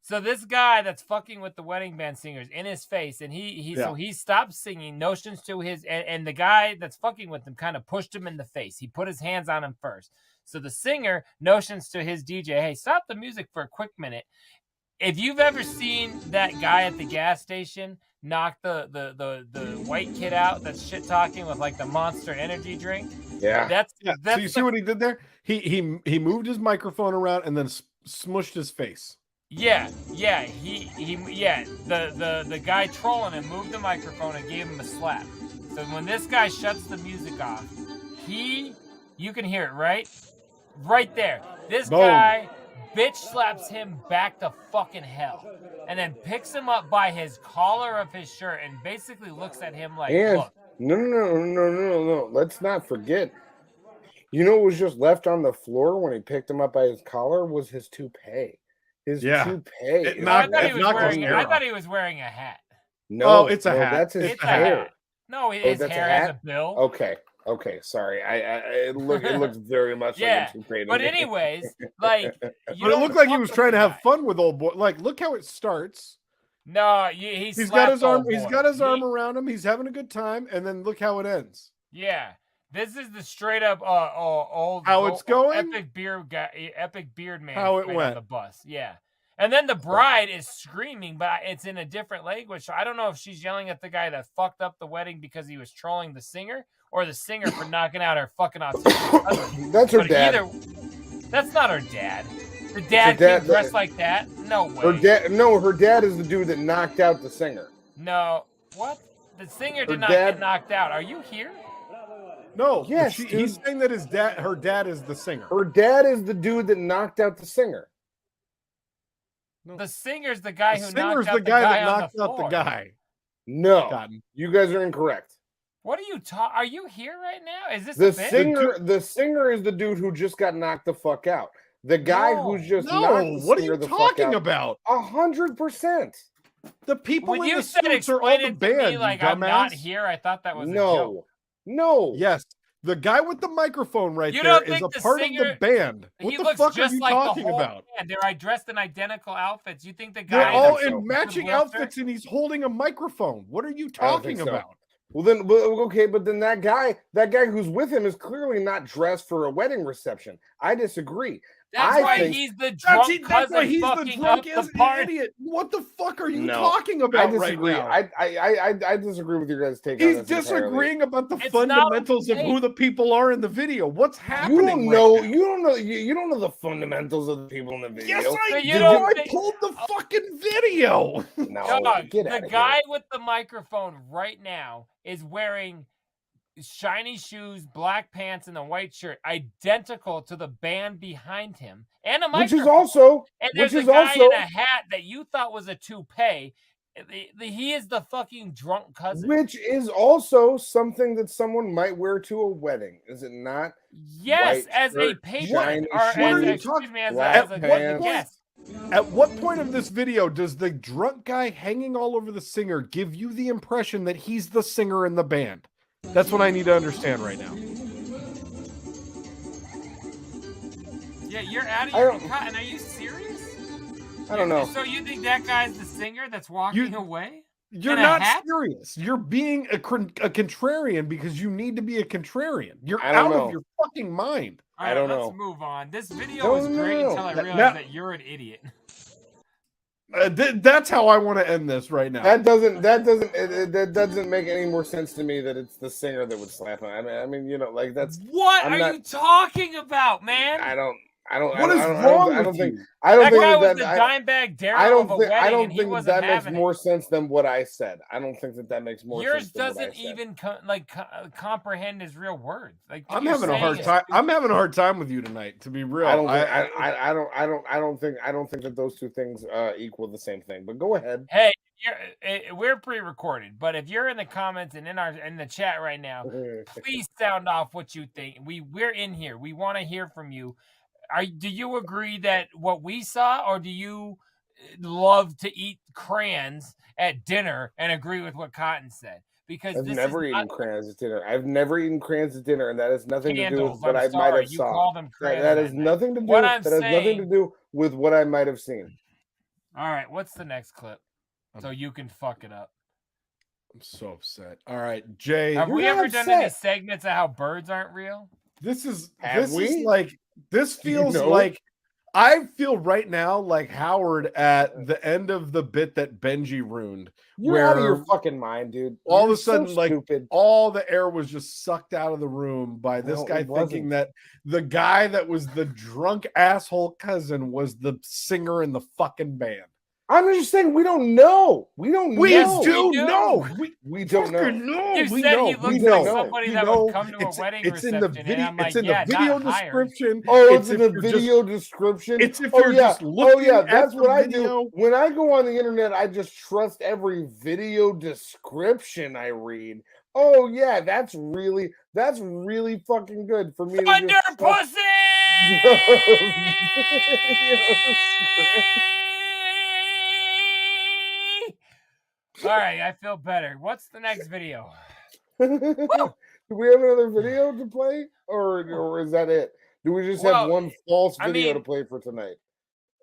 So this guy that's fucking with the wedding band singers in his face, and so he stops singing, notions to his, and the guy that's fucking with him kind of pushed him in the face. He put his hands on him first. So the singer notions to his DJ, hey, stop the music for a quick minute. If you've ever seen that guy at the gas station knock the white kid out that's shit talking with like the Monster Energy drink, that's so you see what he did there? He moved his microphone around and then smushed his face. The guy trolling him moved the microphone and gave him a slap. So when this guy shuts the music off, you can hear it right there. This guy bitch slaps him back to fucking hell, and then picks him up by his collar of his shirt and basically looks at him like, look. No. Let's not forget. You know what was just left on the floor when he picked him up by his collar was his toupee. His toupee. I thought he was wearing a hat. No, it's a hat. That's his It's hair. a hat. No, his hair has a bill. Okay, sorry. It looks very much like a toupee. But anyways, like, but it looked like he was trying to have fun with old boy. Like, look how it starts. No, he's got his arm. He's got his arm around him. He's having a good time, and then look how it ends. Yeah, this is the straight up old how it's going. Epic beard man. How it right went on the bus. Yeah, and then the bride is screaming, but it's in a different language. So I don't know if she's yelling at the guy that fucked up the wedding because he was trolling the singer, or the singer for knocking out her fucking autistic husband. That's her dad. That's not her dad. The dad came dressed like that? No way. Her dad is the dude that knocked out the singer. No. What? The singer did not get knocked out. Are you here? No. Yes, he's saying that her dad is the singer. Her dad is the dude that knocked out the singer. No. The singer's the guy who knocked out the guy that on knocked the out the floor. guy. No. Cotton. You guys are incorrect. What are you talking? Are you here right now? Is this the a bit? singer? The singer is the dude who just got knocked the fuck out. The guy who's just knocked the what are singer you the talking fuck out. about? 100%. The people When in you the said suits are all explain the it to band. me like you I'm not dumbass. here, I thought that was a joke. No. Yes. The guy with the microphone right You there don't is think a the part singer- of the band. What He the looks fuck are just you like talking the whole about? band. They're dressed in identical outfits. You think the guy? They're all is a- in matching outfits, and he's holding a microphone. What are you I don't think talking so. about? Well then, okay, but then that guy who's with him is clearly not dressed for a wedding reception. I disagree. That's why he's the drunk cousin he's the fucking drunk up the party. idiot. What the fuck are you No. talking I about right disagree. now? I disagree with your guys' take on He's this entirely. disagreeing about the It's fundamentals not of who the people are in the video. What's You happening? don't know. You don't know the fundamentals of the people in the video. Yes, I So you do. don't I think- pulled the fucking video. No, Dog, get the out of guy here. with the microphone right now is wearing shiny shoes, black pants, and a white shirt, identical to the band behind him, and a Which microphone. is also, And there's which a is guy also, in a hat that you thought was a toupee. He is the fucking drunk cousin. which is also something that someone might wear to a wedding, is it not? Yes, White as a shirt, patron, shiny or shoes, What are you as talking- a black guest. pants. At what point of this video does the drunk guy hanging all over the singer give you the impression that he's the singer in the band? That's what I need to understand right now. Yeah, you're out of I your don't- cotton. Are you serious? I don't know. So you think that guy's the singer that's walking away? You're In a not hat? serious. You're being a contrarian because you need to be a contrarian. You're I don't out know. of your fucking mind. All I don't let's know. move on. This video No, was no, great no. until I realized Now- that you're an idiot. That's how I want to end this right now. That doesn't make any more sense to me that it's the singer that would slap him. I mean, you know, like that's What I'm are not- you talking about, man? I don't. What is wrong with you? I don't that think guy was that, the I, Dimebag Darrell I don't of a think. wedding, I don't and he think wasn't that makes having more it. sense than what I said. I don't think that makes more Yours sense than what I doesn't said. even comprehend his real words. Like I'm having a hard time. I'm having a hard time with you tonight, to be real. I don't think that those two things equal the same thing. But go ahead. Hey, we're pre-recorded, but if you're in the comments and in the chat right now, please sound off what you think. We're in here. We want to hear from you. Do you agree that what we saw, or do you love to eat crayons at dinner and agree with what Cotton said? Because I've never eaten crayons at dinner. I've never eaten crayons at dinner, and that has nothing to do with what I might have saw. Call them crayons. That has nothing to do. That has nothing to do with what I might have seen. All right, what's the next clip? So you can fuck it up. I'm so upset. All right, Jay. Have we ever done any segments of how birds aren't real? This is we? like this feels like I feel right now like Howard at the end of the bit that Benji ruined. You're out of your fucking mind, dude. All of a sudden, like all the air was just sucked out of the room by this guy thinking that the guy that was the drunk asshole cousin was the singer in the fucking band. I'm just saying we don't know. We don't know. We do know. We don't know. You said he looks like somebody that would come to a wedding reception. It's in the video description. Oh, it's in the video description. It's if you're just looking at that's what I video. do. When I go on the internet, I just trust every video description I read. Oh yeah, that's really fucking good for me. Thunder pussy! All right, I feel better. What's the next video? Do we have another video to play, or is that it? Do we just have one false video to play for tonight?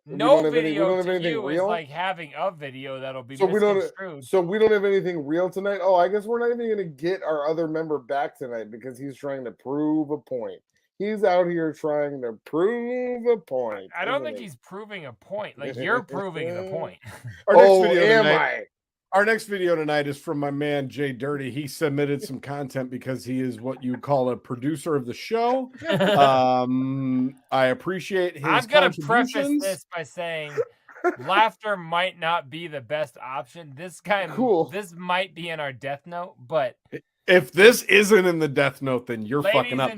No video to you is like having a video that'll be misconstrued. So we don't have anything real tonight. Oh, I guess we're not even going to get our other member back tonight because he's trying to prove a point. He's out here trying to prove a point. I don't think he's proving a point. Like you're proving the point. Our next video tonight is from my man JDirty. He submitted some content because he is what you call a producer of the show. I appreciate his I'm going to preface this by saying laughter might not be the best option. This might be in our death note, but if this isn't in the death note, then you're fucking up.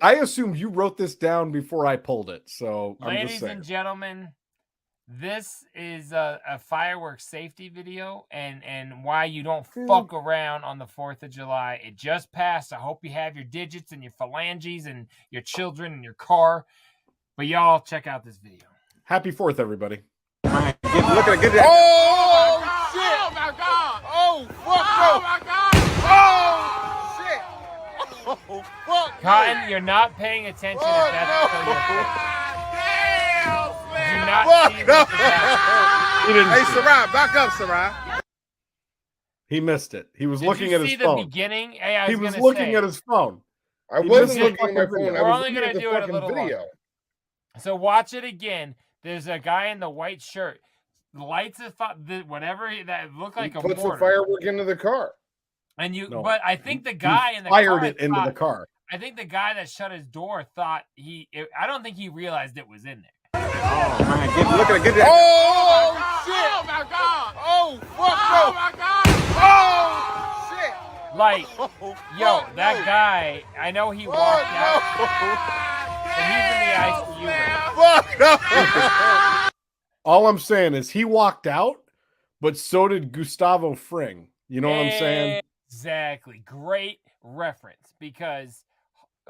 I assume you wrote this down before I pulled it. So I'm just saying. Ladies and gentlemen, this is a fireworks safety video and why you don't fuck around on the 4th of July. It just passed. I hope you have your digits and your phalanges and your children in your car. But y'all check out this video. Happy 4th, everybody. Look at it. Get that. Oh, shit. Oh, my God. Oh, fuck. Oh, my God. Oh, shit. Oh, fuck. Cotton, you're not paying attention if that's still your face. Hey, Sarai, back up, Sarai. He missed it. He was Did looking you at his see phone. The beginning? Hey, he was looking at his phone. I wasn't looking at my phone. We're only going to do it a little video. So watch it again. There's a guy in the white shirt. Lights whatever that looked like a mortar. Puts the firework into the car. And but I think the guy in the car fired it into the car. I think the guy that shut his door thought I don't think he realized it was in there. Oh, man. Look at it. Get that. Oh, shit. Oh, my God. Oh, fuck. Oh, my God. Oh, shit. Like, that guy, I know he walked out. And he's in the ICU. Fuck. All I'm saying is he walked out, but so did Gustavo Fring. You know what I'm saying? Exactly. Great reference because,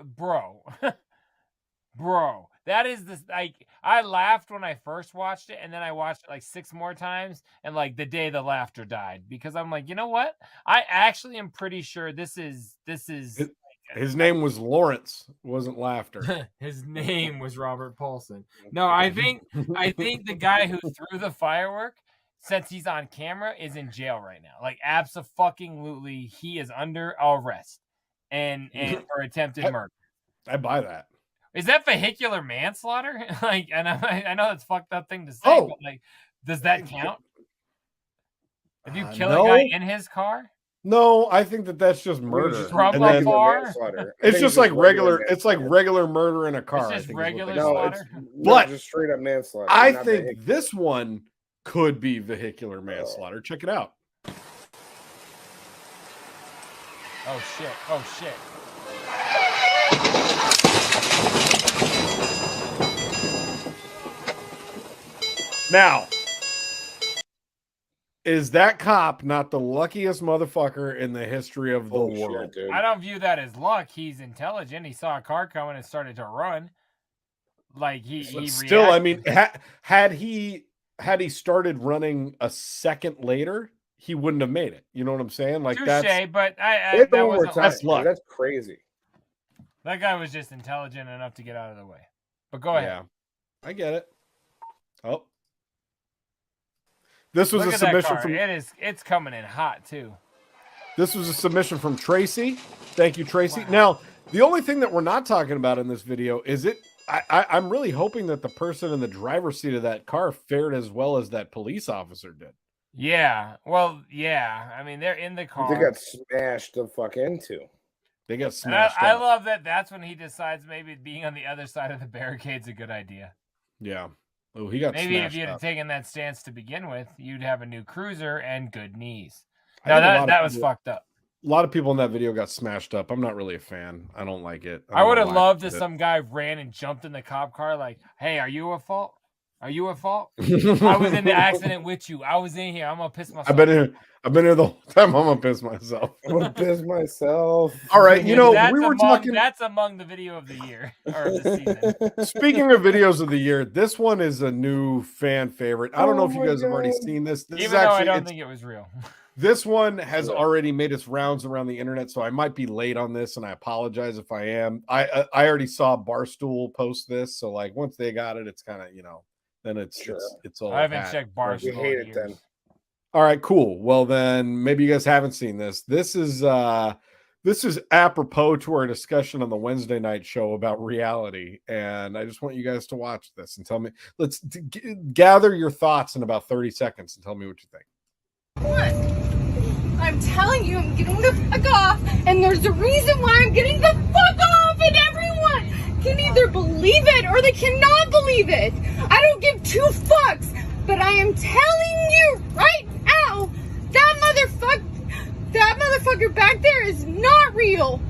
bro, that is this. Like, I laughed when I first watched it, and then I watched it like 6 more times, and like the day the laughter died because I'm like, you know what? I actually am pretty sure this is. His name was Lawrence. It wasn't laughter. His name was Robert Paulson. No, I think the guy who threw the firework, since he's on camera, is in jail right now. Like, abso-fucking-lutely, he is under arrest and for attempted murder. I buy that. Is that vehicular manslaughter? Like, and I know that's a fucked up thing to say, but like, does that count? If you kill a guy in his car? No, I think that's just murder. Trump And then- manslaughter. I It's think just like regular. manslaughter. It's like regular murder in a car. It's I just think is what regular they No, call it. it's But just straight up manslaughter. I not think vehicular. this one could be vehicular manslaughter. Check it out. Oh shit! Oh shit! Now, is that cop not the luckiest motherfucker in the history of the world? Dude. I don't view that as luck. He's intelligent. He saw a car coming and started to run. Like he Still, I reacted. mean, had he started running a second later, he wouldn't have made it. You know what I'm saying? Like Touche, that's but Hit that one more wasn't time. that's luck. That's crazy. that guy was just intelligent enough to get out of the way. But go ahead. yeah, I get it. Oh, this was Look a at that submission car. from It's coming in hot too. This was a submission from Tracy. Thank you, Tracy. Now, the only thing that we're not talking about in this video is I'm really hoping that the person in the driver's seat of that car fared as well as that police officer did. Yeah. Well, yeah. I mean, they're in the car. They got smashed the fuck into. They got And smashed I up. love that. That's when he decides maybe being on the other side of the barricade's a good idea. Yeah. Oh, he got Maybe if smashed you'd have up. taken that stance to begin with, you'd have a new cruiser and good knees. I No, think a lot of that was people- fucked up. A lot of people in that video got smashed up. I'm not really a fan. I don't like it. I don't would know have why loved I if did it. some guy ran and jumped in the cop car like, hey, are you at fault? Are you at fault? I was in the accident with you. I was in here. I'm going to piss myself. I've been here the whole time. I'm gonna piss myself. I'm gonna piss myself. All right, you know, that's we were among, talking. That's among the video of the year or of the season. Speaking of videos of the year, this one is a new fan favorite. I don't know Oh if you my guys have already God. seen this. This Even is though I actually don't it's- think it was real. This one has already made its rounds around the internet, so I might be late on this, and I apologize if I am. I already saw Barstool post this, so like once they got it, it's kind of then it's all. I haven't hat. checked We Barstool. hate in it then. years. All right, cool. Well, then maybe you guys haven't seen this. This is apropos to our discussion on the Wednesday night show about reality, and I just want you guys to watch this and tell me. Let's gather your thoughts in about 30 seconds and tell me what you think. I'm telling you, I'm getting the fuck off, and there's a reason why I'm getting the fuck off, and everyone can either believe it or they cannot believe it. I don't give two fucks, but I am telling you right now, that motherfucker back there is not real.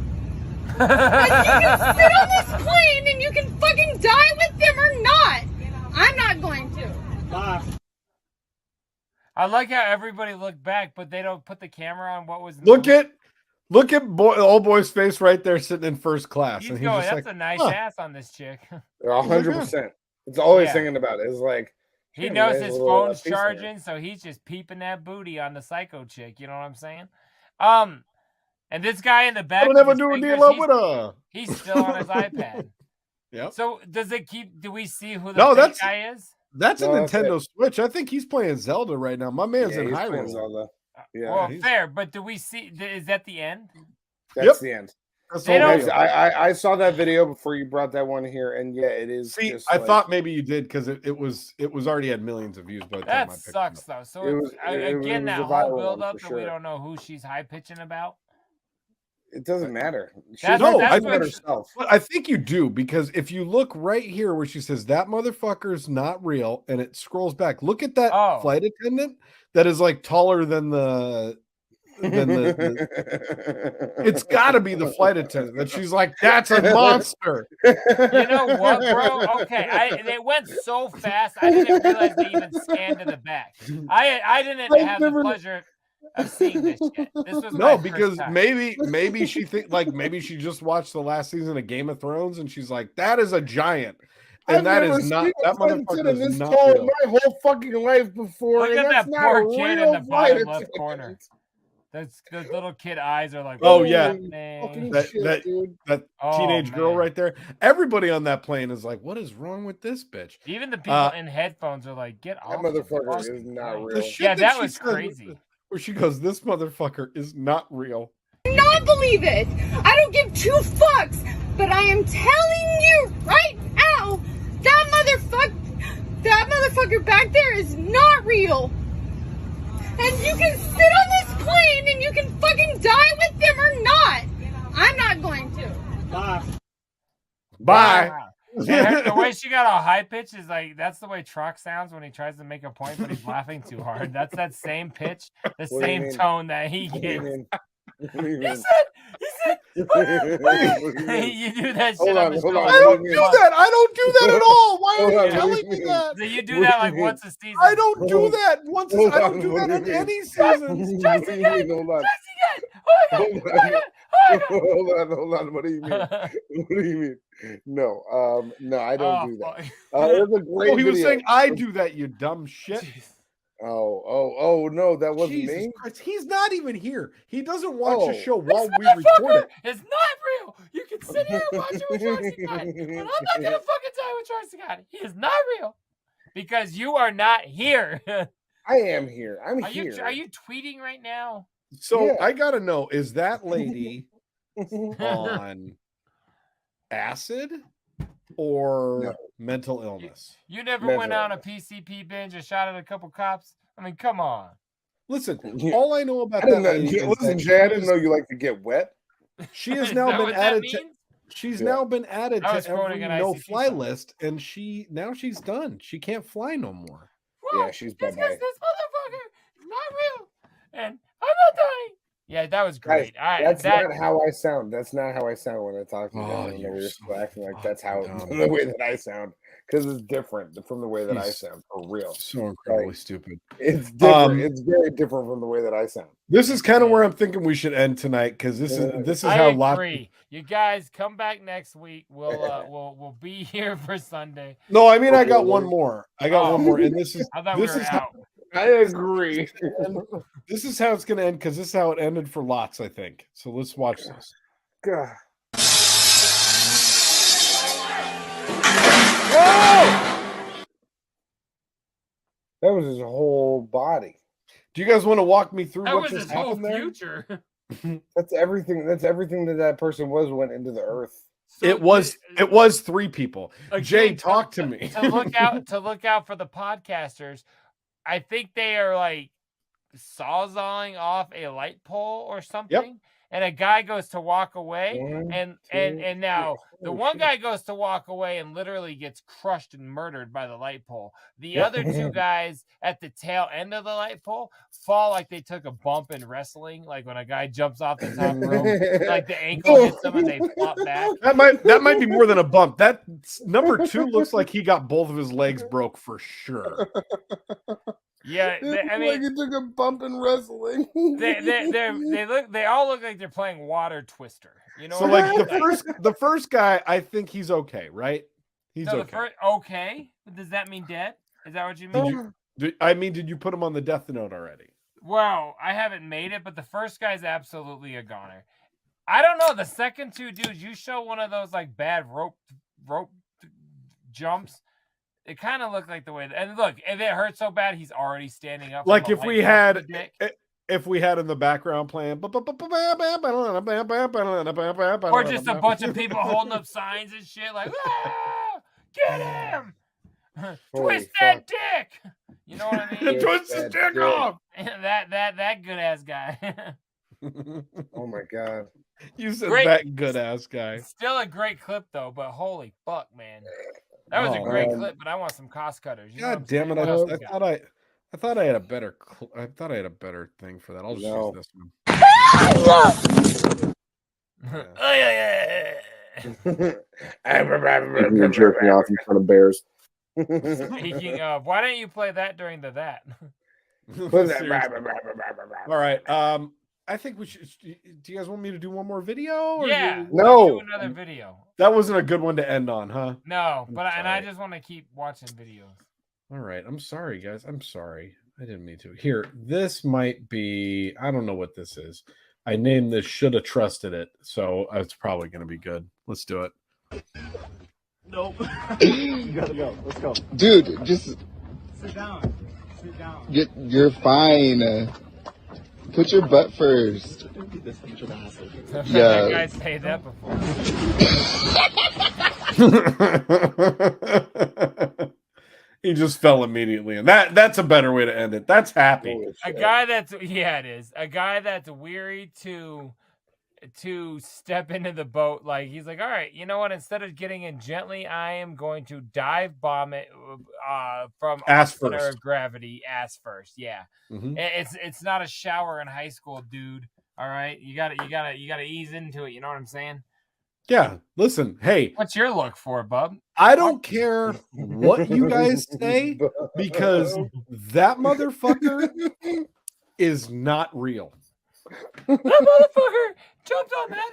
And you can sit on this plane and you can fucking die with them or not. I'm not going to. Bye. I like how everybody looked back, but they don't put the camera on what was. Look at old boy's face right there, sitting in first class, He's and he's going. just That's like, a nice huh. ass on this chick. 100%. It's always Yeah. thinking about it. It's like He "Damn, knows there's his a little, phone's piece in there." charging, so he's just peeping that booty on the psycho chick. You know what I'm saying? And this guy in the back, I'll with never his do a fingers, deal up with her. he's still on his iPad. Yep. So does it keep? Do we see who the No, fake that's- guy is? That's No, a that's Nintendo Switch. I think he's playing Zelda right now. My man's Yeah, in he's playing Hyrule. Zelda. Yeah, Well, he's- fair, but do we see? Is that the end? that's Yep. the end. That's They all don't- video. I saw that video before you brought that one here, and yeah, it is. See, just I like- thought maybe you did because it was already had millions of views by the time I That picked it sucks up. though. So It it's, was- again, it was that a whole viral build one up for that we sure. don't know who she's high pitching about. It doesn't matter. She's That's- No, that's I about what- herself. But I think you do, because if you look right here where she says that motherfucker's not real, and it scrolls back, look at that Oh. flight attendant that is like taller than the it's got to be the flight attendant that she's like, that's a monster. You know what, bro? Okay, they went so fast. I didn't realize they even scanned to the back. I didn't have the pleasure of seeing this yet. This was No, my because first time. maybe she maybe she just watched the last season of Game of Thrones and she's like, that is a giant. And I've that never is not seen a that flight motherfucker attendant is this not tall in real. my whole fucking life before. Look and at that's that not poor a kid in real the flight bottom left attendant. corner. Those little kid eyes are like, Oh, yeah. Fucking That shit, that, dude. that Oh, teenage girl man. right there. Everybody on that plane is like, what is wrong with this bitch? Even the people in headphones are like, get That off. the motherfucker fucking is not plane." real. The shit Yeah, that she was says, crazy. Where she goes, this motherfucker is not real. Not believe it. I don't give two fucks, but I am telling you right now, that motherfucker back there is not real. And you can sit on this plane and you can fucking Bye. And the way she got all high pitch is like that's the way Trox sounds when he tries to make a point, but he's laughing too hard. That's that same pitch, the same tone that he gets. He said, you do that shit. I don't do that. I don't do that at all. Why are you telling me that? So you do that like once a season. I don't do that once. I don't do that in any season. Hold on. What do you mean? What do you mean? No, no, I don't do that. It was a great he was video. saying I do that, you dumb shit. Oh, no, that wasn't Jesus me. Christ. He's not even here. He doesn't watch the show while we Motherfucker record it. It's not real. You can sit here and watch it with Troxy Cotton, but I'm not gonna fucking tell you with Troxy Cotton. He is not real because you are not here. I am here. I'm here. Are you tweeting right now? So I gotta know: is that lady on acid or mental illness? You never went on a PCP binge and shot at a couple cops? I mean, come on. Listen, all I know about Listen, that Jay, I didn't know you like to get wet. She has now been added to. She's now been added to every no-fly list, and she's done. She can't fly no more. Yeah, she's bye-bye. This motherfucker is not real, and I'm not dying. Yeah, that was great. That's not how I sound. That's not how I sound when I talk to you. Oh, You're still acting like that's how the way that I sound, because it's different from the way that I sound for real. So incredibly stupid. It's different. It's very different from the way that I sound. This is kind of where I'm thinking we should end tonight, because this is how I agree. You guys come back next week. We'll be here for Sunday. No, I mean I got one more. I got one more, and this is out. I agree. This is how it's going to end, because this is how it ended for Lots, I think. So let's watch this. God. That was his whole body. Do you guys want to walk me through That what was just his whole happened there? future. That's everything. That's everything that person went into the earth. So it was three people. Again, Jay, talk to me. to look out for the podcasters. I think they are like sawzawing off a light pole or something. And a guy goes to walk away, and now the one guy goes to walk away and literally gets crushed and murdered by the light pole. The other two guys at the tail end of the light pole fall like they took a bump in wrestling, like when a guy jumps off the top rope, like the ankle hits them and they flop back. That might be more than a bump. That number 2 looks like he got both of his legs broke for sure. Yeah, I mean, like he took a bump in wrestling. They all look like they're playing water twister. You know, so like the first guy, I think he's okay, right? He's okay. Okay. Does that mean dead? Is that what you mean? Did you put him on the death note already? Well, I haven't made it, but the first guy's absolutely a goner. I don't know. The second two dudes, you show one of those like bad rope jumps. It kind of looked like the way and look, if it hurts so bad, he's already standing up. Like if we had in the background playing, or just a bunch of people holding up signs and shit, like get him, twist that dick. You know what I mean? Twist his dick off. that good ass guy. Oh my god! You said that good ass guy. Still a great clip though, but holy fuck, man. That was a great clip, but I want some cost cutters. God damn it! I thought I had a better. I thought I had a better thing for that. I'll just use this one. You're jerking off in front of bears. Speaking of, why don't you play that during that? All right. I think we should. Do you guys want me to do one more video? Or no. Do another video. That wasn't a good one to end on, huh? No, but I just want to keep watching videos. All right. I'm sorry, guys. I'm sorry. I didn't mean to. Here, this might be. I don't know what this is. I named this "Shoulda Trusted It," so it's probably going to be good. Let's do it. Nope. You gotta go. Let's go, dude. Just sit down. Sit down. You're fine. Put your butt first. Yeah. That guy said that before. He just fell immediately, and that's a better way to end it. That's happy. A guy that's it is. A guy that's weary to to step into the boat. Like, he's like, all right, you know what? Instead of getting in gently, I am going to dive bomb it from Ass center first. of gravity, ass first. Yeah. Mhm. It's not a shower in high school, dude. All right. You gotta ease into it. You know what I'm saying? Yeah. Listen, hey, What's your look for, bub? I don't care what you guys say because that motherfucker is not real. That motherfucker jumped on that.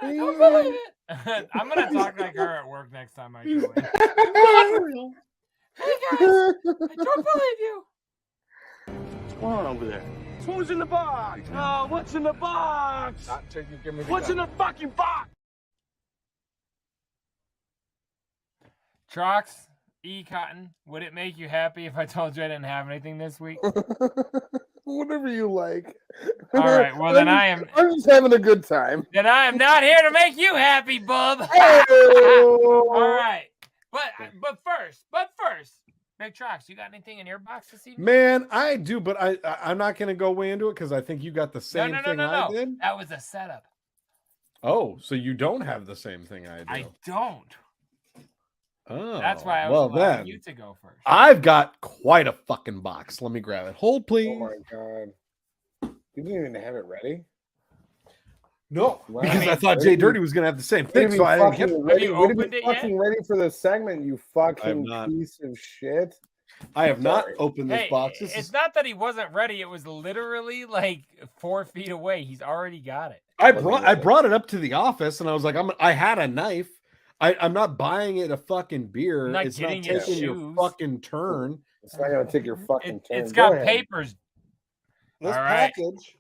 I don't believe it. I'm gonna talk like her at work next time I go in. Not real. Hey guys, I don't believe you. What's going on over there? Who's in the box? Oh, what's in the box? What's in the fucking box? Trox, Cotton, would it make you happy if I told you I didn't have anything this week? Whatever you like. All right, well then I'm just having a good time. Then I am not here to make you happy, bub. Oh. All right, but first, Big Trox, you got anything in your box this evening? Man, I do, but I'm not going to go way into it because I think you got the same thing I did. That was a setup. Oh, so you don't have the same thing I do. I don't. Oh, That's why I was allowing you to go first. I've got quite a fucking box. Let me grab it. Hold, please. Oh my god. You didn't even have it ready? No, Wow. because I thought JDirty was going to have the same thing. So I didn't get it. Ready, ready for the segment, you fucking not. piece of shit. I have not opened this box. It's not that he wasn't ready. It was literally like 4 feet away. He's already got it. I brought it up to the office and I was like, I had a knife. I'm not buying it a fucking beer. It's not taking your fucking turn. It's not going to take your fucking turn. It's got papers. This All right. package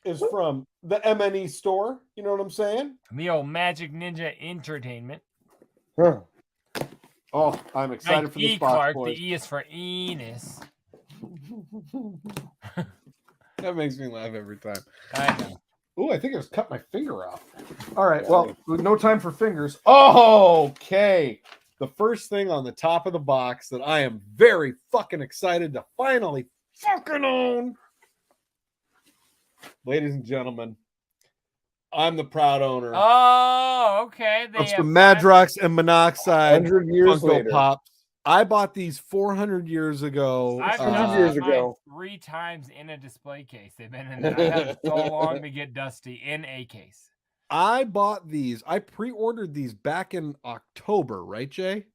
is from the MNE store. You know what I'm saying? The old Magic Ninja Entertainment. Huh. Oh, I'm excited like for this E. box, Clark, boys. the E is for Enos. That makes me laugh every time. I know. Oh, I think I just cut my finger off. All right, well, no time for fingers. Oh, okay. The first thing on the top of the box that I am very fucking excited to finally fucking own. Ladies and gentlemen, I'm the proud owner. Oh, okay. It's the Madrox and Monoxide 100 years Funko later. Pops. I bought these 400 years ago. I've done mine 3 times in a display case. They've been in there. I had so long to get dusty in a case. I bought these. I pre-ordered these back in October, right, Jay?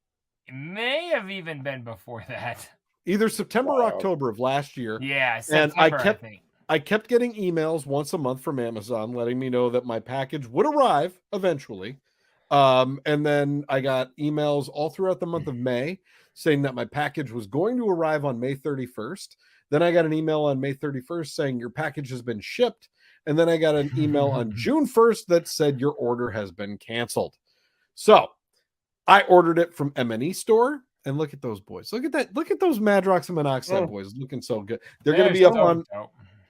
It may have even been before that. Either September or October of last year. Yeah, and September, I kept getting emails once a month from Amazon letting me know that my package would arrive eventually. And then I got emails all throughout the month of May saying that my package was going to arrive on May 31st. Then I got an email on May 31st saying your package has been shipped. And then I got an email on June 1st that said your order has been canceled. So I ordered it from MNE store. And look at those boys. Look at that. Look at those Madrox and Monoxide boys looking so good. They're going to be up on.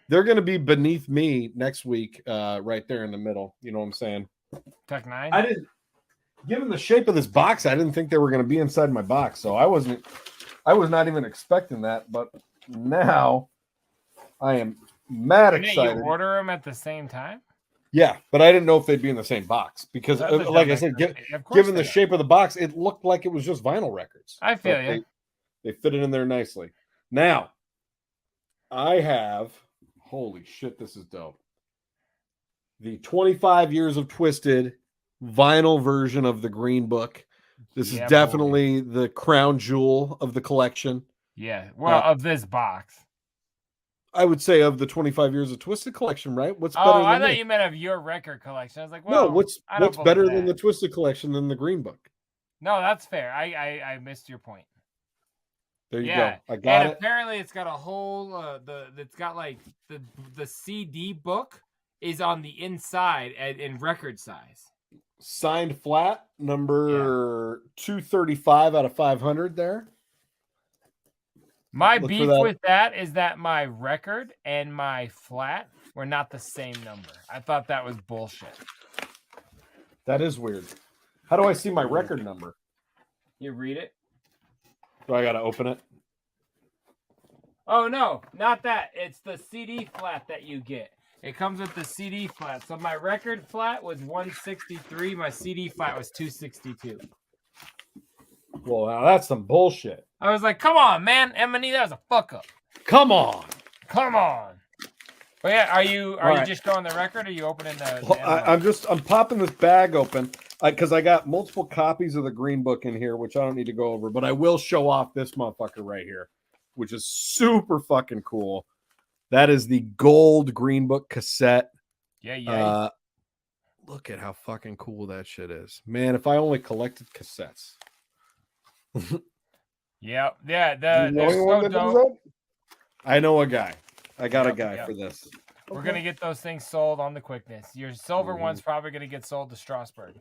They're going to be beneath me next week, right there in the middle. You know what I'm saying? Tech 9. I didn't. Given the shape of this box, I didn't think they were going to be inside my box, so I was not even expecting that. But now I am mad excited. You order them at the same time? Yeah, but I didn't know if they'd be in the same box because, like I said, given the shape of the box, it looked like it was just vinyl records. I feel you. They fit it in there nicely. Now, I have. Holy shit, this is dope. The 25 Years of Twisted vinyl version of the Green Book. This is definitely the crown jewel of the collection. Yeah, well, of this box. I would say of the 25 Years of Twisted collection, right? What's better than I thought it? you meant of your record collection. I was like, well, no, what's better than the Twisted collection than the Green Book? No, that's fair. I missed your point. There you go. I got it. Apparently it's got a whole it's got like the CD book is on the inside in record size. Signed flat, number 235 out of 500 there. My beef with that is that my record and my flat were not the same number. I thought that was bullshit. That is weird. How do I see my record number? You read it? Do I got to open it? Oh, no, not that. It's the CD flat that you get. It comes with the CD flat. So my record flat was 163. My CD flat was 262. Well, now that's some bullshit. I was like, come on, man. M&E, that was a fuck up. Come on. Come on. But yeah, are you right. just going the record or are you opening the I'm popping this bag open because I got multiple copies of the Green Book in here, which I don't need to go over, but I will show off this motherfucker right here, which is super fucking cool. That is the gold Green Book cassette. Yeah. Look at how fucking cool that shit is. Man, if I only collected cassettes. Yeah. They're You know anyone so that does dope. I know a guy. I got a guy for this. We're going to get those things sold on the quickness. Your silver one's probably going to get sold to Strasbourg.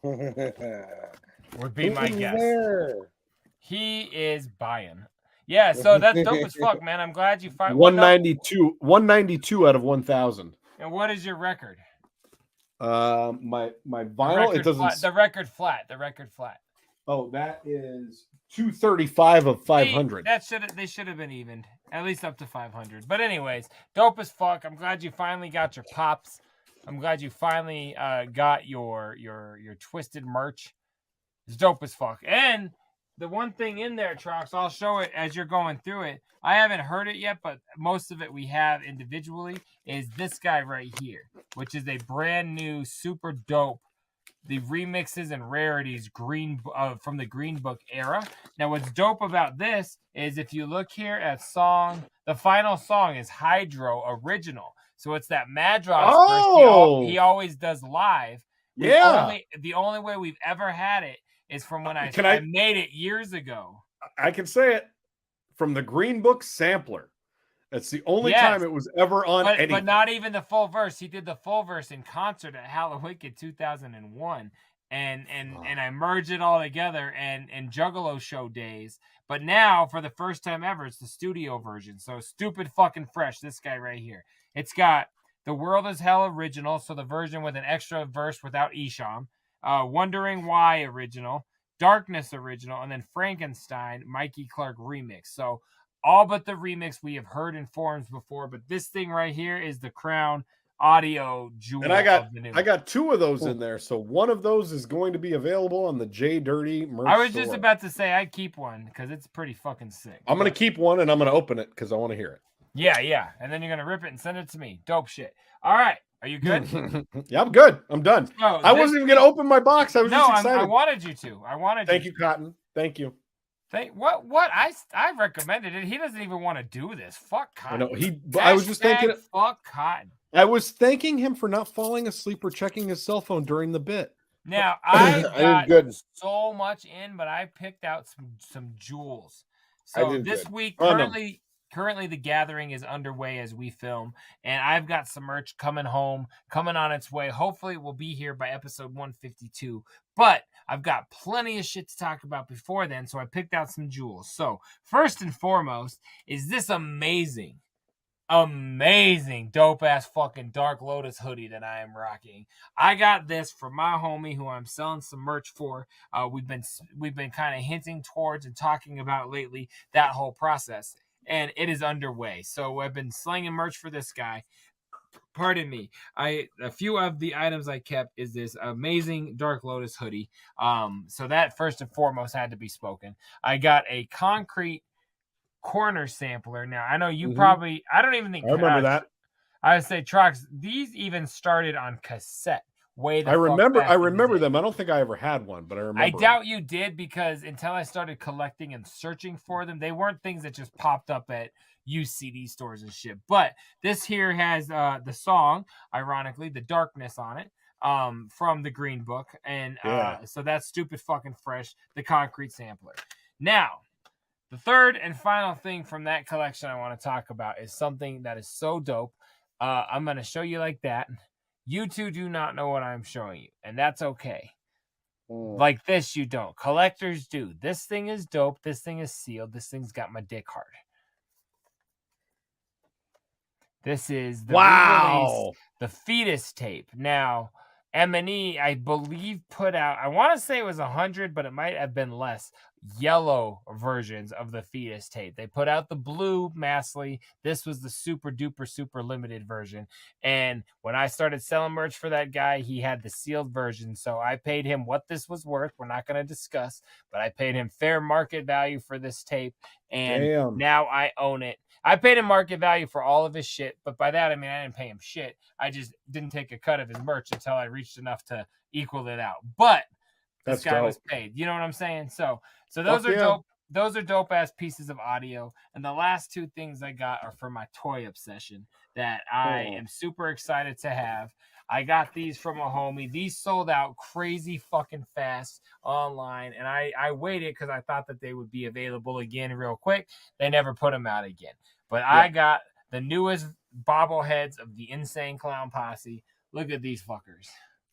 Would be my guess. He is buying. Yeah, so that's dope as fuck, man. I'm glad you find 192 out of 1,000. And what is your record? My vinyl, it doesn't. The record flat. Oh, that is 235 of 500. They should have been evened, at least up to 500. But anyways, dope as fuck. I'm glad you finally got your pops. I'm glad you finally got your twisted merch. It's dope as fuck. And the one thing in there, Trox, I'll show it as you're going through it. I haven't heard it yet, but most of it we have individually is this guy right here, which is a brand new, super dope. The remixes and rarities from the Green Book era. Now, what's dope about this is if you look here at the final song is Hydro Original. So it's that Madrox verse he always does live. The only way we've ever had it is from when I made it years ago. I can say it from the Green Book sampler. That's the only time it was ever on anything. But not even the full verse. He did the full verse in concert at Hallowicked 2001. And I merged it all together and Juggalo Show days. But now, for the first time ever, it's the studio version. So stupid fucking fresh, this guy right here. It's got The World is Hell original, so the version with an extra verse without Isham. Wondering Why original. Darkness original. And then Frankenstein, Mikey Clark remix. So all but the remix we have heard in forums before, but this thing right here is the crown audio jewel. And I got two of those in there, so one of those is going to be available on the JDirty merch I was store. just about to say I'd keep one because it's pretty fucking sick. I'm going to keep one and I'm going to open it because I want to hear it. Yeah, and then you're going to rip it and send it to me. Dope shit. All right, are you good? Yeah, I'm good. I'm done. So I wasn't even going to open my box. I was just excited. I wanted you to. Thank you, Cotton. Thank you. What I recommended it. He doesn't even want to do this. Fuck Cotton. I know I was just thinking. Fuck Cotton. I was thanking him for not falling asleep or checking his cell phone during the bit. Now I got so much in, but I picked out some jewels. So this week, currently the gathering is underway as we film, and I've got some merch coming on its way. Hopefully it will be here by episode 152. But I've got plenty of shit to talk about before then, so I picked out some jewels. So first and foremost is this amazing dope-ass fucking Dark Lotus hoodie that I am rocking. I got this from my homie who I'm selling some merch for. We've been kind of hinting towards and talking about lately that whole process, and it is underway. So I've been slinging merch for this guy. Pardon me. A few of the items I kept is this amazing Dark Lotus hoodie. So that first and foremost had to be spoken. I got a concrete corner sampler. Now I know you probably. I don't even think. I remember that. I would say Trox. These even started on cassette. I remember them. I don't think I ever had one, but I remember. I doubt you did because until I started collecting and searching for them, they weren't things that just popped up at UCD stores and shit. But this here has the song, ironically, The Darkness on it, from the Green Book, and so that's stupid fucking fresh. The concrete sampler. Now, the third and final thing from that collection I want to talk about is something that is so dope. I'm going to show you like that. You two do not know what I'm showing you, and that's okay. Like this, you don't. Collectors do. This thing is dope. This thing is sealed. This thing's got my dick hard. This is the re-release, the Fetus tape. Now, M&E, I believe, put out, I want to say it was 100, but it might have been less, yellow versions of the fetus tape. They put out the blue Massly. This was the super duper super limited version. And when I started selling merch for that guy, he had the sealed version. So I paid him what this was worth. We're not going to discuss, but I paid him fair market value for this tape. And now I own it. I paid him market value for all of his shit. But by that, I mean, I didn't pay him shit. I just didn't take a cut of his merch until I reached enough to equal it out. But this guy was paid. You know what I'm saying? So those are dope. Those are dope ass pieces of audio. And the last two things I got are for my toy obsession that I am super excited to have. I got these from a homie. These sold out crazy fucking fast online. And I waited because I thought that they would be available again real quick. They never put them out again. But I got the newest bobbleheads of the Insane Clown Posse. Look at these fuckers.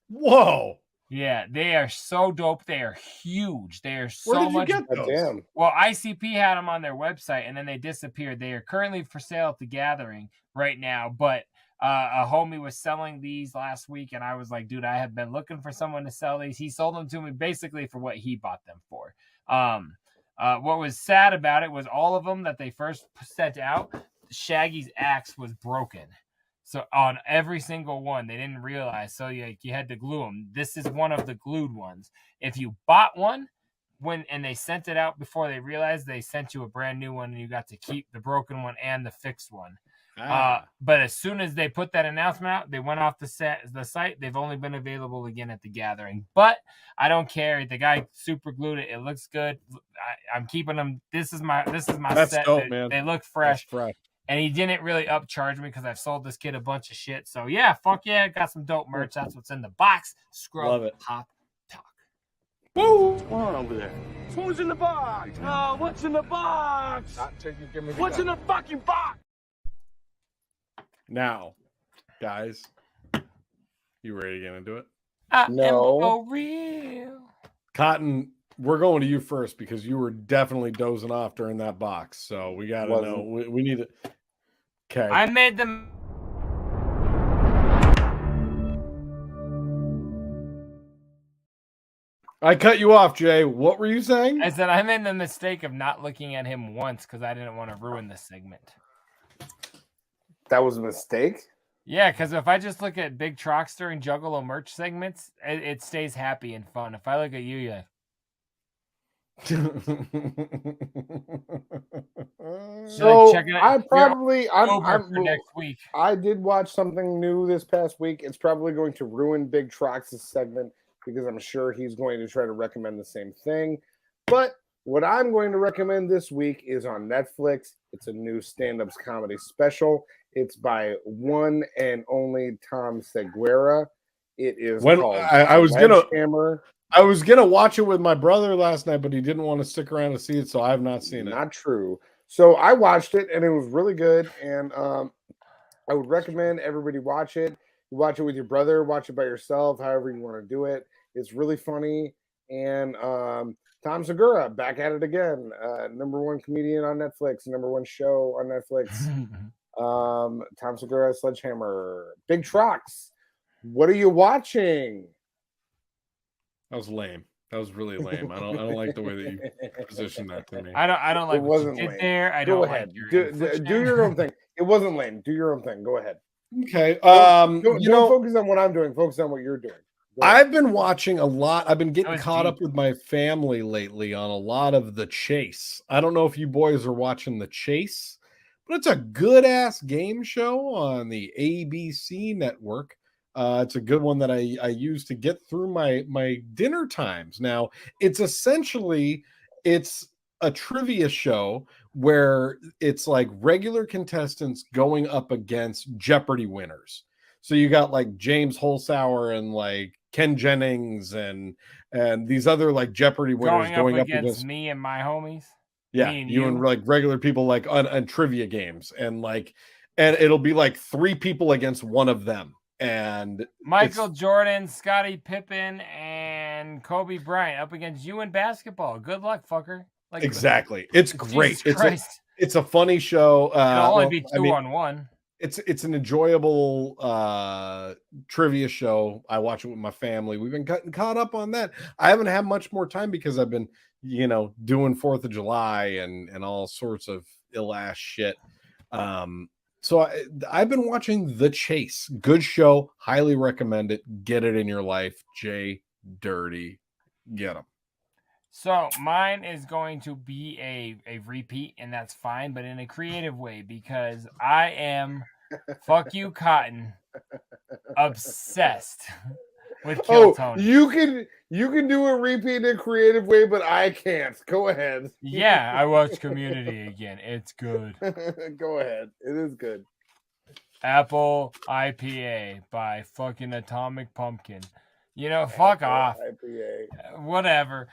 Whoa. Yeah, they are so dope. They are huge. They are so Where did you much. get those? Damn. Well, ICP had them on their website, and then they disappeared. They are currently for sale at the Gathering right now, but a homie was selling these last week, and I was like, dude, I have been looking for someone to sell these. He sold them to me basically for what he bought them for. What was sad about it was all of them that they first sent out, Shaggy's axe was broken. So on every single one, they didn't realize. So you had to glue them. This is one of the glued ones. If you bought one and they sent it out before they realized, they sent you a brand new one, and you got to keep the broken one and the fixed one. But as soon as they put that announcement out, they went off the site. They've only been available again at the Gathering. But I don't care. The guy super glued it. It looks good. I'm keeping them. This is my That's set. dope, man. They look fresh. That's fresh. And he didn't really upcharge me because I've sold this kid a bunch of shit. So yeah, fuck yeah, got some dope merch. That's what's in the box. Love it. Hop talk. Woo! What's going on over there? Who's in the box? What's in the box? Not till you give me the What's in the fucking box? Now, guys, you ready to get into it? No. For real. Cotton, we're going to you first because you were definitely dozing off during that box. So we got to know. We need it. Okay. I made them. I cut you off, Jay. What were you saying? I said I made the mistake of not looking at him once because I didn't want to ruin the segment. That was a mistake? Yeah, because if I just look at Big Troxter and Juggalo merch segments, it stays happy and fun. If I look at you, you're So check it out. I probably I'm for next week. I did watch something new this past week. It's probably going to ruin Big Trox's segment because I'm sure he's going to try to recommend the same thing. But what I'm going to recommend this week is on Netflix. It's a new stand-ups comedy special. It's by one and only Tom Segura. It is called I was Sledgehammer. I was gonna watch it with my brother last night, but he didn't want to stick around to see it, so I have not seen it. Not true. So I watched it, and it was really good. And I would recommend everybody watch it. You watch it with your brother, watch it by yourself, however you want to do it. It's really funny. And Tom Segura back at it again. #1 comedian on Netflix, #1 show on Netflix. Tom Segura, Sledgehammer, Big Trox. What are you watching? That was lame. That was really lame. I don't like the way that you positioned that to me. I don't like It what wasn't you did lame. there. I Go don't ahead. like Do your own thing. It wasn't lame. Do your own thing. Go ahead. Okay. Don't focus on what I'm doing. Focus on what you're doing. I've been watching a lot. I've been getting was caught deep. up with my family lately on a lot of The Chase. I don't know if you boys are watching The Chase, but it's a good ass game show on the ABC network. It's a good one that I use to get through my dinner times. Now, it's a trivia show where it's like regular contestants going up against Jeopardy winners. So you got like James Holzhauer and like Ken Jennings and these other like Jeopardy winners going up against me and my homies. Yeah, Me and you and like regular people like on trivia games and it'll be like 3 people against one of them. And Michael Jordan, Scottie Pippen, and Kobe Bryant up against you in basketball. Good luck, fucker. Like, exactly. It's great. Jesus It's a funny show. It'll only be 2-on-1. It's an enjoyable trivia show. I watch it with my family. We've been caught up on that. I haven't had much more time because I've been, doing 4th of July and all sorts of ill ass shit. So I've been watching The Chase. Good show. Highly recommend it. Get it in your life. JDirty. Get them. So mine is going to be a repeat, and that's fine, but in a creative way, because I am, fuck you, Cotton, obsessed with Kill Tony. You can do a repeat in a creative way, but I can't. Go ahead. Yeah, I watched Community again. It's good. Go ahead. It is good. Apple IPA by fucking Atomic Pumpkin. Fuck off. IPA. Whatever.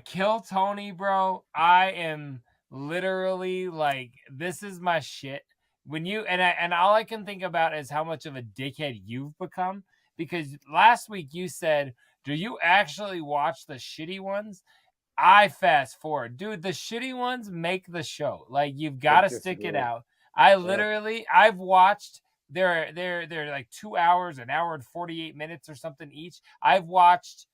Kill Tony, bro. I am literally like, this is my shit. When you and all I can think about is how much of a dickhead you've become. Because last week you said, do you actually watch the shitty ones? I fast forward. Dude, the shitty ones make the show. Like, you've got to stick it out. I've watched, they're like 2 hours, an hour and 48 minutes or something each. I've watched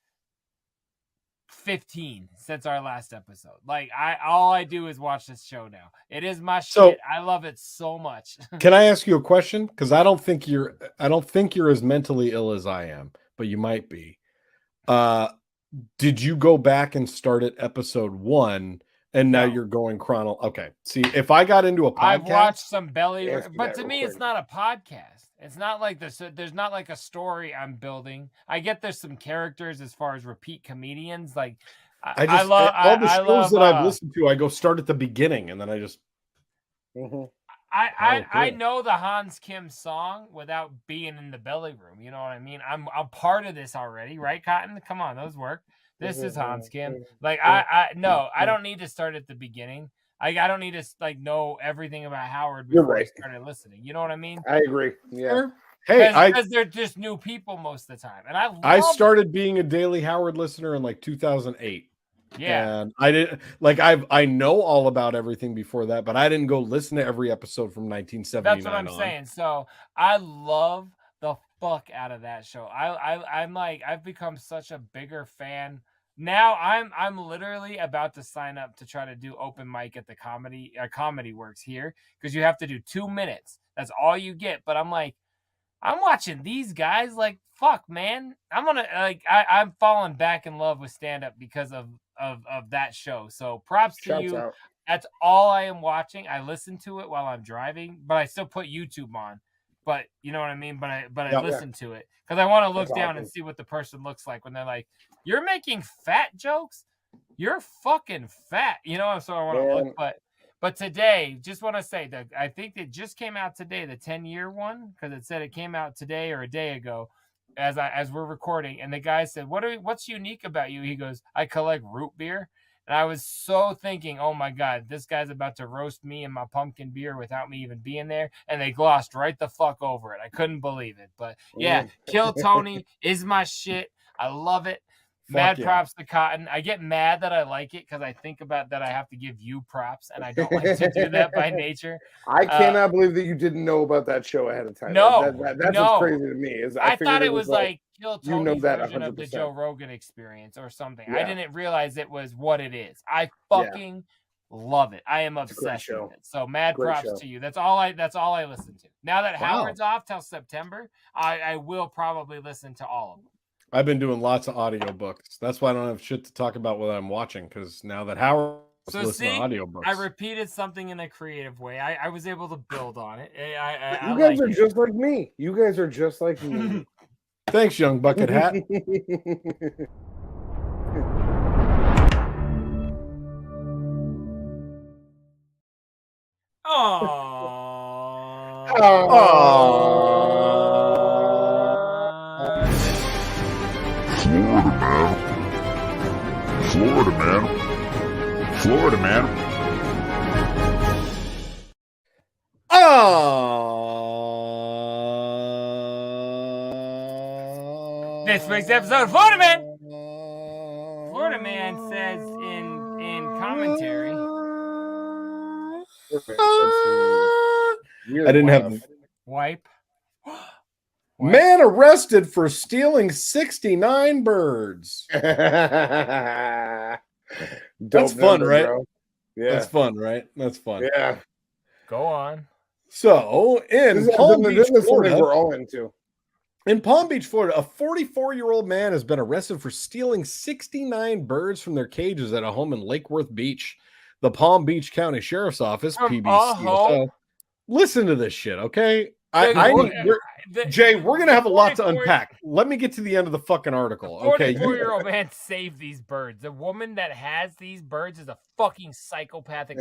15 since our last episode. Like, all I do is watch this show now. It is my shit. I love it so much. Can I ask you a question? Because I don't think you're as mentally ill as I am, but you might be. Did you go back and start at episode 1 and now you're going chrono? Okay. See, if I got into a podcast, I've watched some but to me, it's not a podcast. It's not like this. There's not like a story I'm building. I get there's some characters as far as repeat comedians. Like, I love all the shows that I've listened to. I go start at the beginning and then I just. I know the Hans Kim song without being in the belly room. You know what I mean? I'm part of this already, right, Cotton? Come on, those work. This is Hans Kim. Like, I don't need to start at the beginning. I don't need to like know everything about Howard before I started listening. You know what I mean? I agree. Yeah. Hey, because they're just new people most of the time, and I started being a daily Howard listener in like 2008. Yeah, and I didn't like I know all about everything before that, but I didn't go listen to every episode from 1979. That's what I'm saying. So I love the fuck out of that show. I'm like, I've become such a bigger fan. Now I'm literally about to sign up to try to do open mic at the Comedy Works here, because you have to do 2 minutes. That's all you get. But I'm like, I'm watching these guys. Like, fuck, man. I'm falling back in love with stand up because of that show. So props to you. Out. That's all I am watching. I listen to it while I'm driving, but I still put YouTube on. But you know what I mean? But I listen to it because I want to look down and see what the person looks like when they're like, "You're making fat jokes? You're fucking fat." You know, so I want to look. But today, just want to say that I think it just came out today, the 10-year one, because it said it came out today or a day ago, as we're recording. And the guy said, "What's unique about you?" He goes, "I collect root beer." And I was so thinking, oh my God, this guy's about to roast me and my pumpkin beer without me even being there. And they glossed right the fuck over it. I couldn't believe it. But yeah, Kill Tony is my shit. I love it. Mad props to Cotton. I get mad that I like it because I think about that I have to give you props, and I don't like to do that by nature. I cannot believe that you didn't know about that show ahead of time. No, that's what's crazy to me. I thought it was like Kill Tony's version 100%. of the Joe Rogan Experience or something. Yeah. I didn't realize it was what it is. I fucking love it. I am obsessed with it. So mad props to you. That's all I listen to. Now that Howard's off till September, I will probably listen to all of them. I've been doing lots of audiobooks. That's why I don't have shit to talk about what I'm watching, because now that Howard listens to audiobooks. I repeated something in a creative way. I was able to build on it. You guys are just like me. You guys are just like me. Thanks, young bucket hat. Florida man. This week's episode of Florida Man. Florida Man says in commentary. I didn't have wipe. Man arrested for stealing 69 birds. That's fun, number, right? bro. Yeah. That's fun, right? That's fun. Yeah. Go on. So in Palm Beach, this is something Florida, we're all into. In Palm Beach, Florida, a 44-year-old man has been arrested for stealing 69 birds from their cages at a home in Lake Worth Beach. The Palm Beach County Sheriff's Office, PBCSO. Listen to this shit, okay? Jay, we're going to have a lot to unpack. Let me get to the end of the fucking article, okay? 44-year-old man saved these birds. The woman that has these birds is a fucking psychopathic.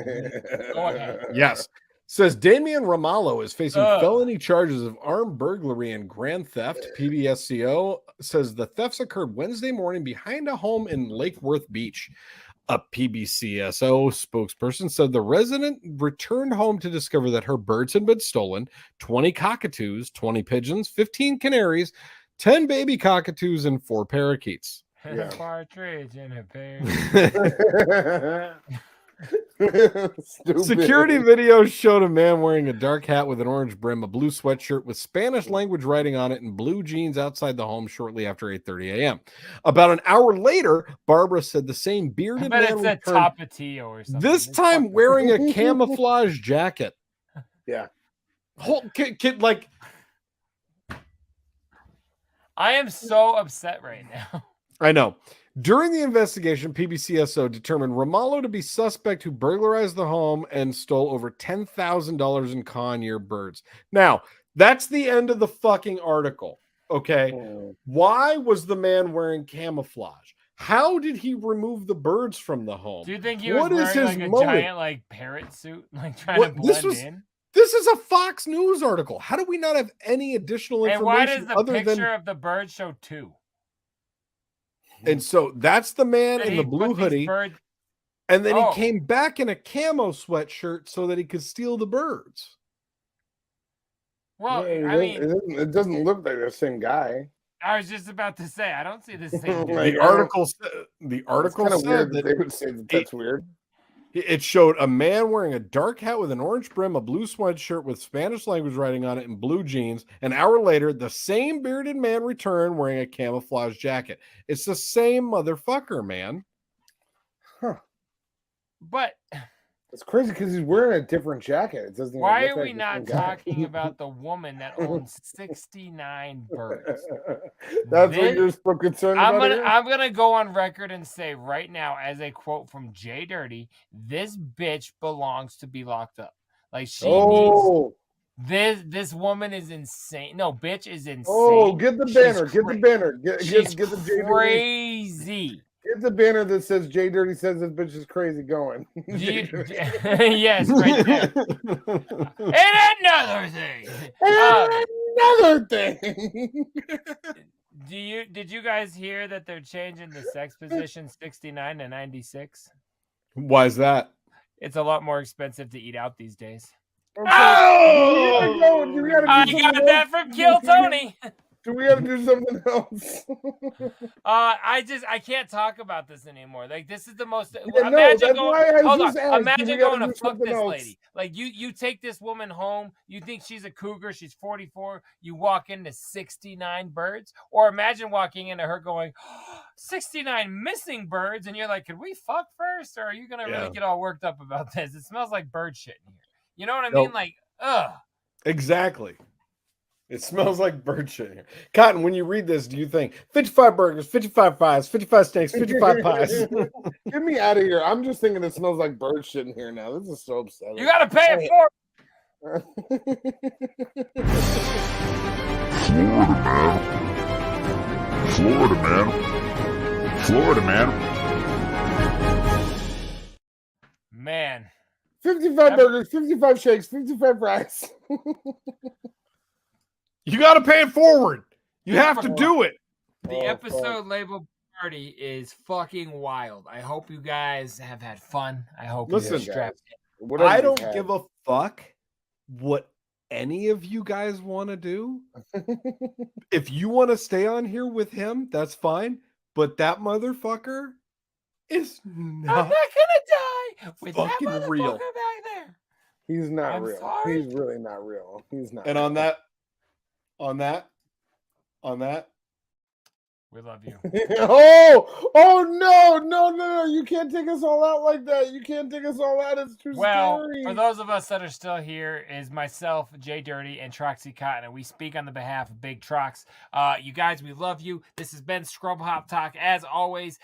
Go ahead. Yes. Says Damian Ramallo is facing felony charges of armed burglary and grand theft. PBSCO says the thefts occurred Wednesday morning behind a home in Lake Worth Beach. A PBCSO spokesperson said the resident returned home to discover that her birds had been stolen: 20 cockatoos, 20 pigeons, 15 canaries, 10 baby cockatoos, and 4 parakeets. Yeah. Partridge in a pear. Security video showed a man wearing a dark hat with an orange brim, a blue sweatshirt with Spanish language writing on it, and blue jeans outside the home shortly after 8:30 a.m. About an hour later, Barbara said the same bearded man it's a Tapatio or something. This time wearing a camouflage jacket. Yeah. Kid, like, I am so upset right now. I know. During the investigation, PBCSO determined Ramallo to be suspect who burglarized the home and stole over $10,000 in con-year birds. Now, that's the end of the fucking article, okay? Why was the man wearing camouflage? How did he remove the birds from the home? Do you think he was wearing like a giant like parrot suit, like trying to blend in? This is a Fox News article. How do we not have any additional information? And why does the picture of the bird show 2? And so that's the man in the blue hoodie. And then he came back in a camo sweatshirt so that he could steal the birds. Well, Yeah, I mean, it doesn't look like the same guy. I was just about to say, I don't see the same. The article said weird that they would say that's weird. It showed a man wearing a dark hat with an orange brim, a blue sweatshirt with Spanish language writing on it, and blue jeans. An hour later, the same bearded man returned wearing a camouflage jacket. It's the same motherfucker, man. Huh. But it's crazy because he's wearing a different jacket. It doesn't. Why are we not talking about the woman that owns 69 birds? That's what you're so concerned about. I'm gonna go on record and say right now, as a quote from JDirty, this bitch belongs to be locked up. Like she needs. This woman is insane. No, bitch is insane. Oh, get the banner. Get the banner. Get the JDirty. Crazy. Get the banner that says JDirty says this bitch is crazy going. Yes, right there. And another thing. Another thing. Did you guys hear that they're changing the sex position 69 to 96? Why is that? It's a lot more expensive to eat out these days. Okay. Oh! I got that from Kill Tony. Do we have to do something else? I can't talk about this anymore. Like, this is the most. Yeah, imagine going to fuck this else? lady. Like, you take this woman home. You think she's a cougar. She's 44. You walk into 69 birds. Or imagine walking into her going, 69 missing birds, and you're like, could we fuck first, or are you gonna really get all worked up about this? It smells like bird shit in here. You know what I mean? Like, ugh. Exactly. It smells like bird shit here. Cotton, when you read this, do you think 55 burgers, 55 fries, 55 steaks, 55 pies? Get me out of here. I'm just thinking it smells like bird shit in here now. This is so upsetting. You got to pay it for Florida, man. Man. 55 burgers, 55 shakes, 55 fries. You got to pay it forward. You have to do it. The episode labeled party is fucking wild. I hope you guys have had fun. I hope you're strapped in. I don't give a fuck what any of you guys want to do. If you want to stay on here with him, that's fine. But that motherfucker is not. I'm not gonna die with fucking that motherfucker real. back there. He's not I'm real. sorry. He's really not real. He's not. And real. on that, We love you. No! You can't take us all out like that. You can't take us all out. It's too scary. For those of us that are still here, is myself, JDirty, and Troxy Cotton, and we speak on the behalf of Big Trox. You guys, we love you. This has been Scrub Hop Talk. As always,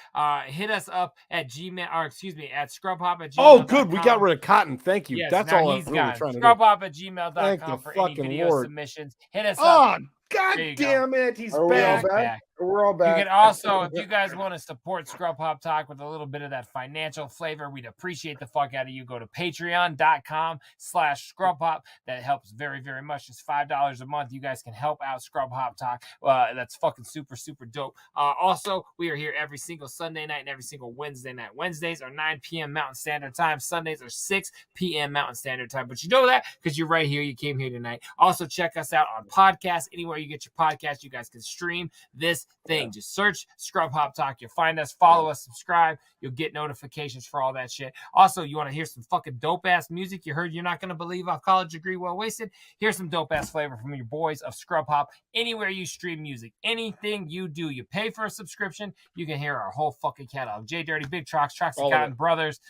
hit us up at at scrubhop@gmail.com. Oh, good. We got rid of Cotton. Thank you. Yes, That's now all I'm he's really gone. trying to do. Scrubhop@gmail.com for any video submissions. Hit us up. God damn it. He's back. We're all back. You can also, if you guys want to support Scrub Hop Talk with a little bit of that financial flavor, we'd appreciate the fuck out of you. Go to patreon.com/scrubhop. That helps very, very much. Just $5 a month. You guys can help out Scrub Hop Talk. That's fucking super, super dope. Also, we are here every single Sunday night and every single Wednesday night. Wednesdays are 9 p.m. Mountain Standard Time. Sundays are 6 p.m. Mountain Standard Time. But you know that because you're right here. You came here tonight. Also, check us out on podcasts. Anywhere you get your podcast, you guys can stream this thing. Just search Scrub Hop Talk. You'll find us, follow us, subscribe. You'll get notifications for all that shit. Also, you want to hear some fucking dope ass music you heard you're not going to believe off College Degree Well Wasted? Here's some dope ass flavor from your boys of Scrub Hop. Anywhere you stream music, anything you do, you pay for a subscription, you can hear our whole fucking catalog. JDirty, Big Trox, Troxy Cotton Brothers,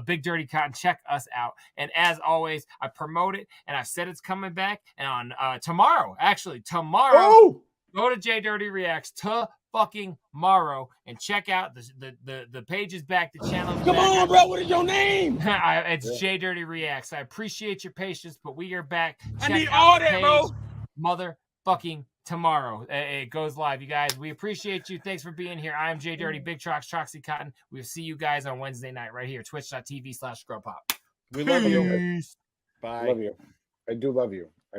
Big Dirty Cotton. Check us out. And as always, I promote it, and I've said it's coming back. And on tomorrow, go to JDirty Reacts fucking tomorrow and check out the page is back. The channel. Come on, bro. What is your name? It's JDirty Reacts. I appreciate your patience, but we are back. I need all that, bro. Motherfucking tomorrow. It goes live, you guys. We appreciate you. Thanks for being here. I am JDirty, Big Trox, Troxy Cotton. We'll see you guys on Wednesday night right here, twitch.tv/scrubhop. We love you. Bye. Love you. I do love you.